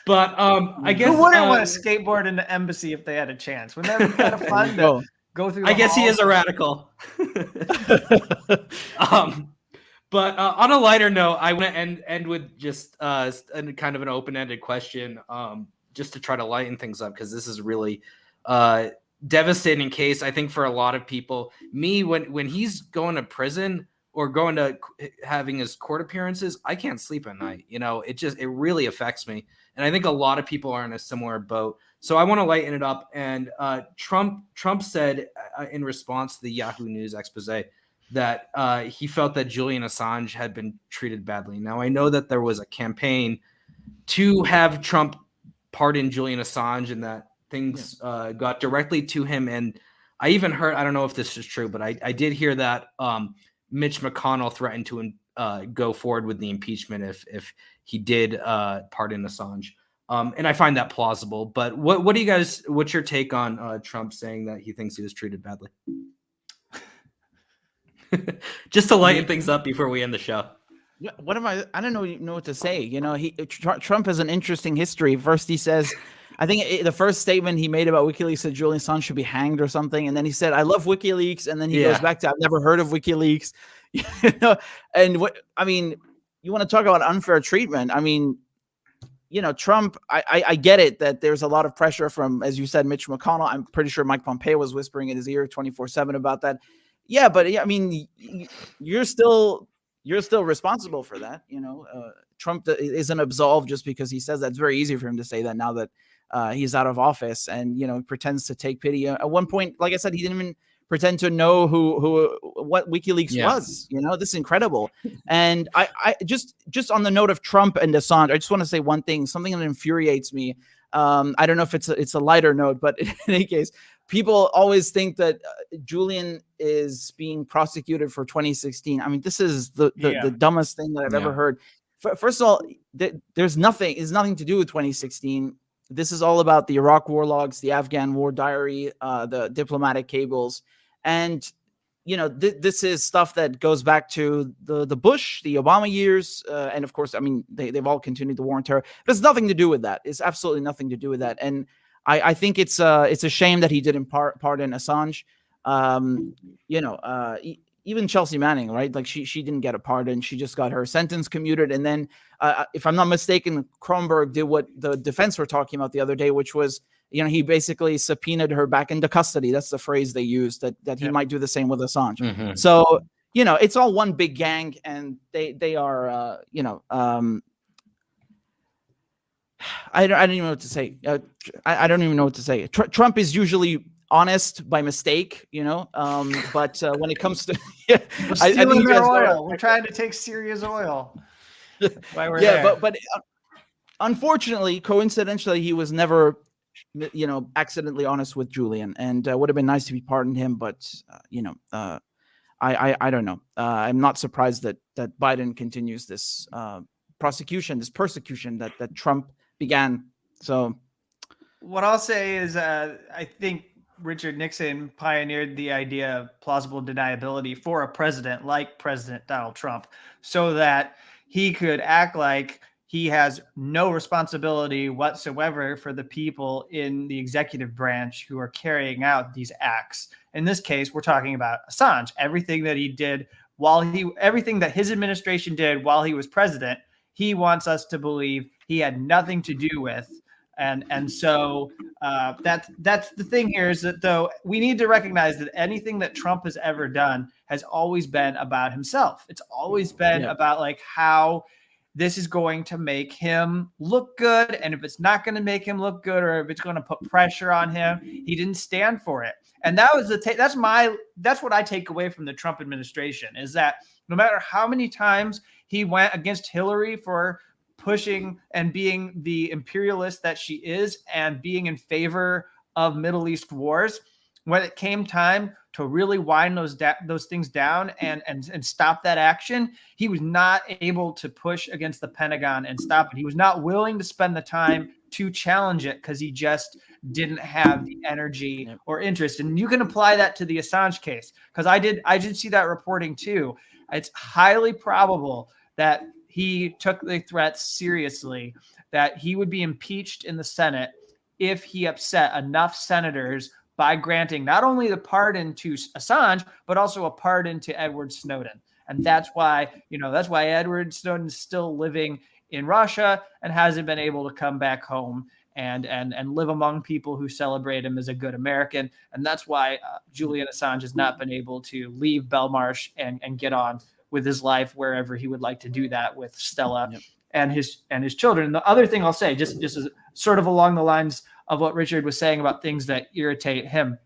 [SPEAKER 5] But I guess
[SPEAKER 4] who wouldn't want to skateboard in the embassy if they had a chance? Wouldn't that be kind of fun to go through?
[SPEAKER 5] I guess he is a radical. But on a lighter note, I want to end with just kind of an open-ended question, just to try to lighten things up, because this is really devastating case, I think, for a lot of people. Me, when he's going to prison or going to having his court appearances, I can't sleep at night. It really affects me. And I think a lot of people are in a similar boat. So I want to lighten it up. And Trump said in response to the Yahoo News expose that he felt that Julian Assange had been treated badly. Now, I know that there was a campaign to have Trump pardon Julian Assange and that things got directly to him. And I even heard, I don't know if this is true, but I did hear that Mitch McConnell threatened to go forward with the impeachment if he did pardon Assange. And I find that plausible. But what do you guys, what's your take on Trump saying that he thinks he was treated badly? Just to lighten things up before we end the show.
[SPEAKER 1] I don't know what to say. Trump has an interesting history. First he says I think the first statement he made about WikiLeaks said Julian Assange should be hanged or something, and then he said, "I love WikiLeaks," and then he goes back to, "I've never heard of WikiLeaks," And what I mean, you want to talk about unfair treatment? I mean, Trump. I get it that there's a lot of pressure from, as you said, Mitch McConnell. I'm pretty sure Mike Pompeo was whispering in his ear 24/7 about that. Yeah, but I mean, you're still responsible for that. Trump isn't absolved just because he says that. It's very easy for him to say that now that he's out of office, and pretends to take pity. At one point, like I said, he didn't even pretend to know what WikiLeaks was. This is incredible. And I just on the note of Trump and Assange, I just want to say one thing, something that infuriates me. I don't know if it's a lighter note, but in any case, people always think that Julian is being prosecuted for 2016. I mean, this is the dumbest thing that I've ever heard. First of all, there's nothing to do with 2016. This is all about the Iraq war logs, the Afghan war diary, the diplomatic cables. And, this is stuff that goes back to the Bush, the Obama years. And of course, I mean, they've all continued the war on terror. There's nothing to do with that. It's absolutely nothing to do with that. And I think it's a shame that he didn't pardon Assange. Even Chelsea Manning, right? Like she didn't get a pardon. She just got her sentence commuted. And then, if I'm not mistaken, Kronberg did what the defense were talking about the other day, which was, he basically subpoenaed her back into custody. That's the phrase they used, that he might do the same with Assange.
[SPEAKER 5] Mm-hmm.
[SPEAKER 1] So, it's all one big gang, and they are, I don't even know what to say. I don't even know what to say. Trump is usually honest by mistake, but when it comes to
[SPEAKER 4] we're stealing their oil. We're trying to take Syria's oil. Why we're there.
[SPEAKER 1] but unfortunately, coincidentally, he was never accidentally honest with Julian, and would have been nice to be pardoned him, but I don't know. I'm not surprised that Biden continues this persecution that Trump began. So
[SPEAKER 4] what I'll say is I think Richard Nixon pioneered the idea of plausible deniability for a president like President Donald Trump, so that he could act like he has no responsibility whatsoever for the people in the executive branch who are carrying out these acts. In this case, we're talking about Assange. Everything that he did everything that his administration did while he was president, he wants us to believe he had nothing to do with. And so that's the thing here, is that, though, we need to recognize that anything that Trump has ever done has always been about himself. It's always been about like how this is going to make him look good. And if it's not going to make him look good, or if it's going to put pressure on him, he didn't stand for it. And that was that's what I take away from the Trump administration, is that no matter how many times he went against Hillary for pushing and being the imperialist that she is, and being in favor of Middle East wars, when it came time to really wind those things down and stop that action, he was not able to push against the Pentagon and stop it. He was not willing to spend the time to challenge it because he just didn't have the energy or interest. And you can apply that to the Assange case, because I did see that reporting too. It's highly probable that he took the threats seriously, that he would be impeached in the Senate if he upset enough senators by granting not only the pardon to Assange, but also a pardon to Edward Snowden. And that's why Edward Snowden is still living in Russia and hasn't been able to come back home and live among people who celebrate him as a good American. And that's why Julian Assange has not been able to leave Belmarsh and get on with his life wherever he would like to do that with Stella and his children. And the other thing I'll say, just as sort of along the lines of what Richard was saying about things that irritate him,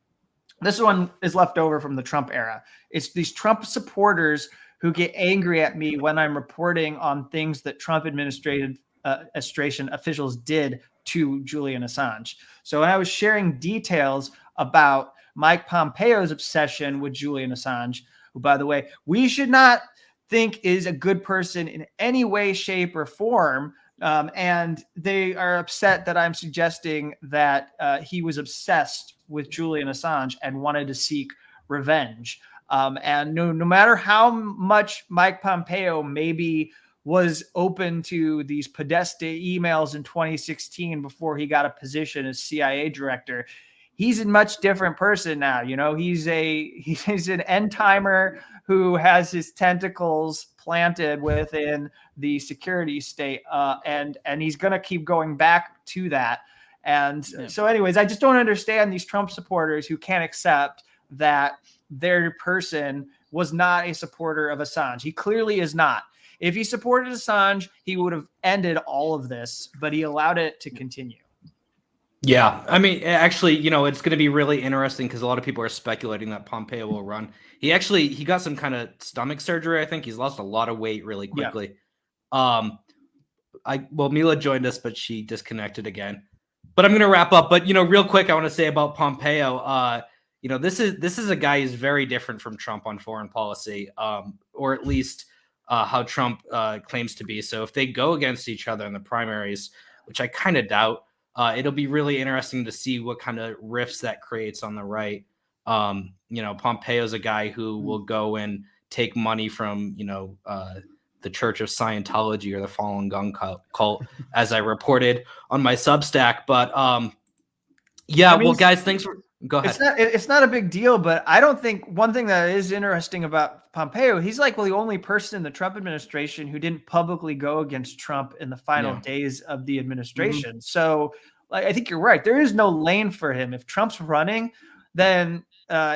[SPEAKER 4] this one is left over from the Trump era. It's these Trump supporters who get angry at me when I'm reporting on things that Trump administration officials did to Julian Assange. So when I was sharing details about Mike Pompeo's obsession with Julian Assange, who, by the way, we should not think is a good person in any way, shape, or form, and they are upset that I'm suggesting that he was obsessed with Julian Assange and wanted to seek revenge. And no matter how much Mike Pompeo maybe was open to these Podesta emails in 2016 before he got a position as CIA director. He's a much different person now. You know, he's an end timer who has his tentacles planted within the security state, and he's going to keep going back to that. And so anyways, I just don't understand these Trump supporters who can't accept that their person was not a supporter of Assange. He clearly is not. If he supported Assange, he would have ended all of this, but he allowed it to continue.
[SPEAKER 5] Yeah, I mean, actually, you know, it's going to be really interesting because a lot of people are speculating that Pompeo will run. He got some kind of stomach surgery. I think he's lost a lot of weight really quickly. Yeah. Mila joined us, but she disconnected again. But I'm going to wrap up. But, you know, real quick, I want to say about Pompeo, you know, this is a guy who's very different from Trump on foreign policy, or at least how Trump claims to be. So if they go against each other in the primaries, which I kind of doubt, it'll be really interesting to see what kind of rifts that creates on the right. You know, Pompeo's a guy who will go and take money from, you know, the Church of Scientology or the Falun Gong cult, as I reported on my Substack. But yeah, well, guys, thanks for. Go ahead.
[SPEAKER 4] It's not a big deal, but I don't think one thing that is interesting about Pompeo, he's like the only person in the Trump administration who didn't publicly go against Trump in the final days of the administration. Mm-hmm. So like, I think you're right. There is no lane for him. If Trump's running, then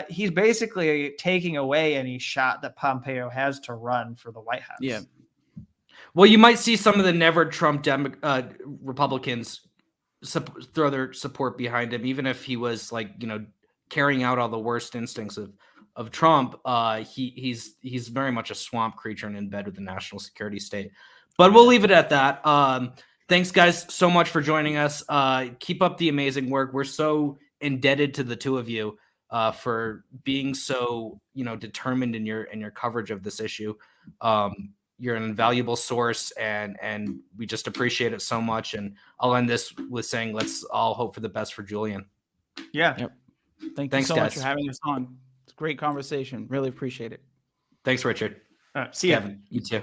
[SPEAKER 4] he's basically taking away any shot that Pompeo has to run for the White House.
[SPEAKER 5] Yeah. Well, you might see some of the never Trump Republicans throw their support behind him, even if he was like, you know, carrying out all the worst instincts of Trump. He's very much a swamp creature and in bed with the national security state. But we'll leave it at that. Thanks, guys, so much for joining us. Keep up the amazing work. We're so indebted to the two of you for being so, you know, determined in your coverage of this issue. You're an invaluable source, and we just appreciate it so much. And I'll end this with saying, let's all hope for the best for Julian.
[SPEAKER 1] Yeah. Yep. Thanks you so
[SPEAKER 5] guys.
[SPEAKER 1] much for having us on. It's a great conversation. Really appreciate it.
[SPEAKER 5] Thanks, Richard.
[SPEAKER 4] See you.
[SPEAKER 5] Kevin, you too.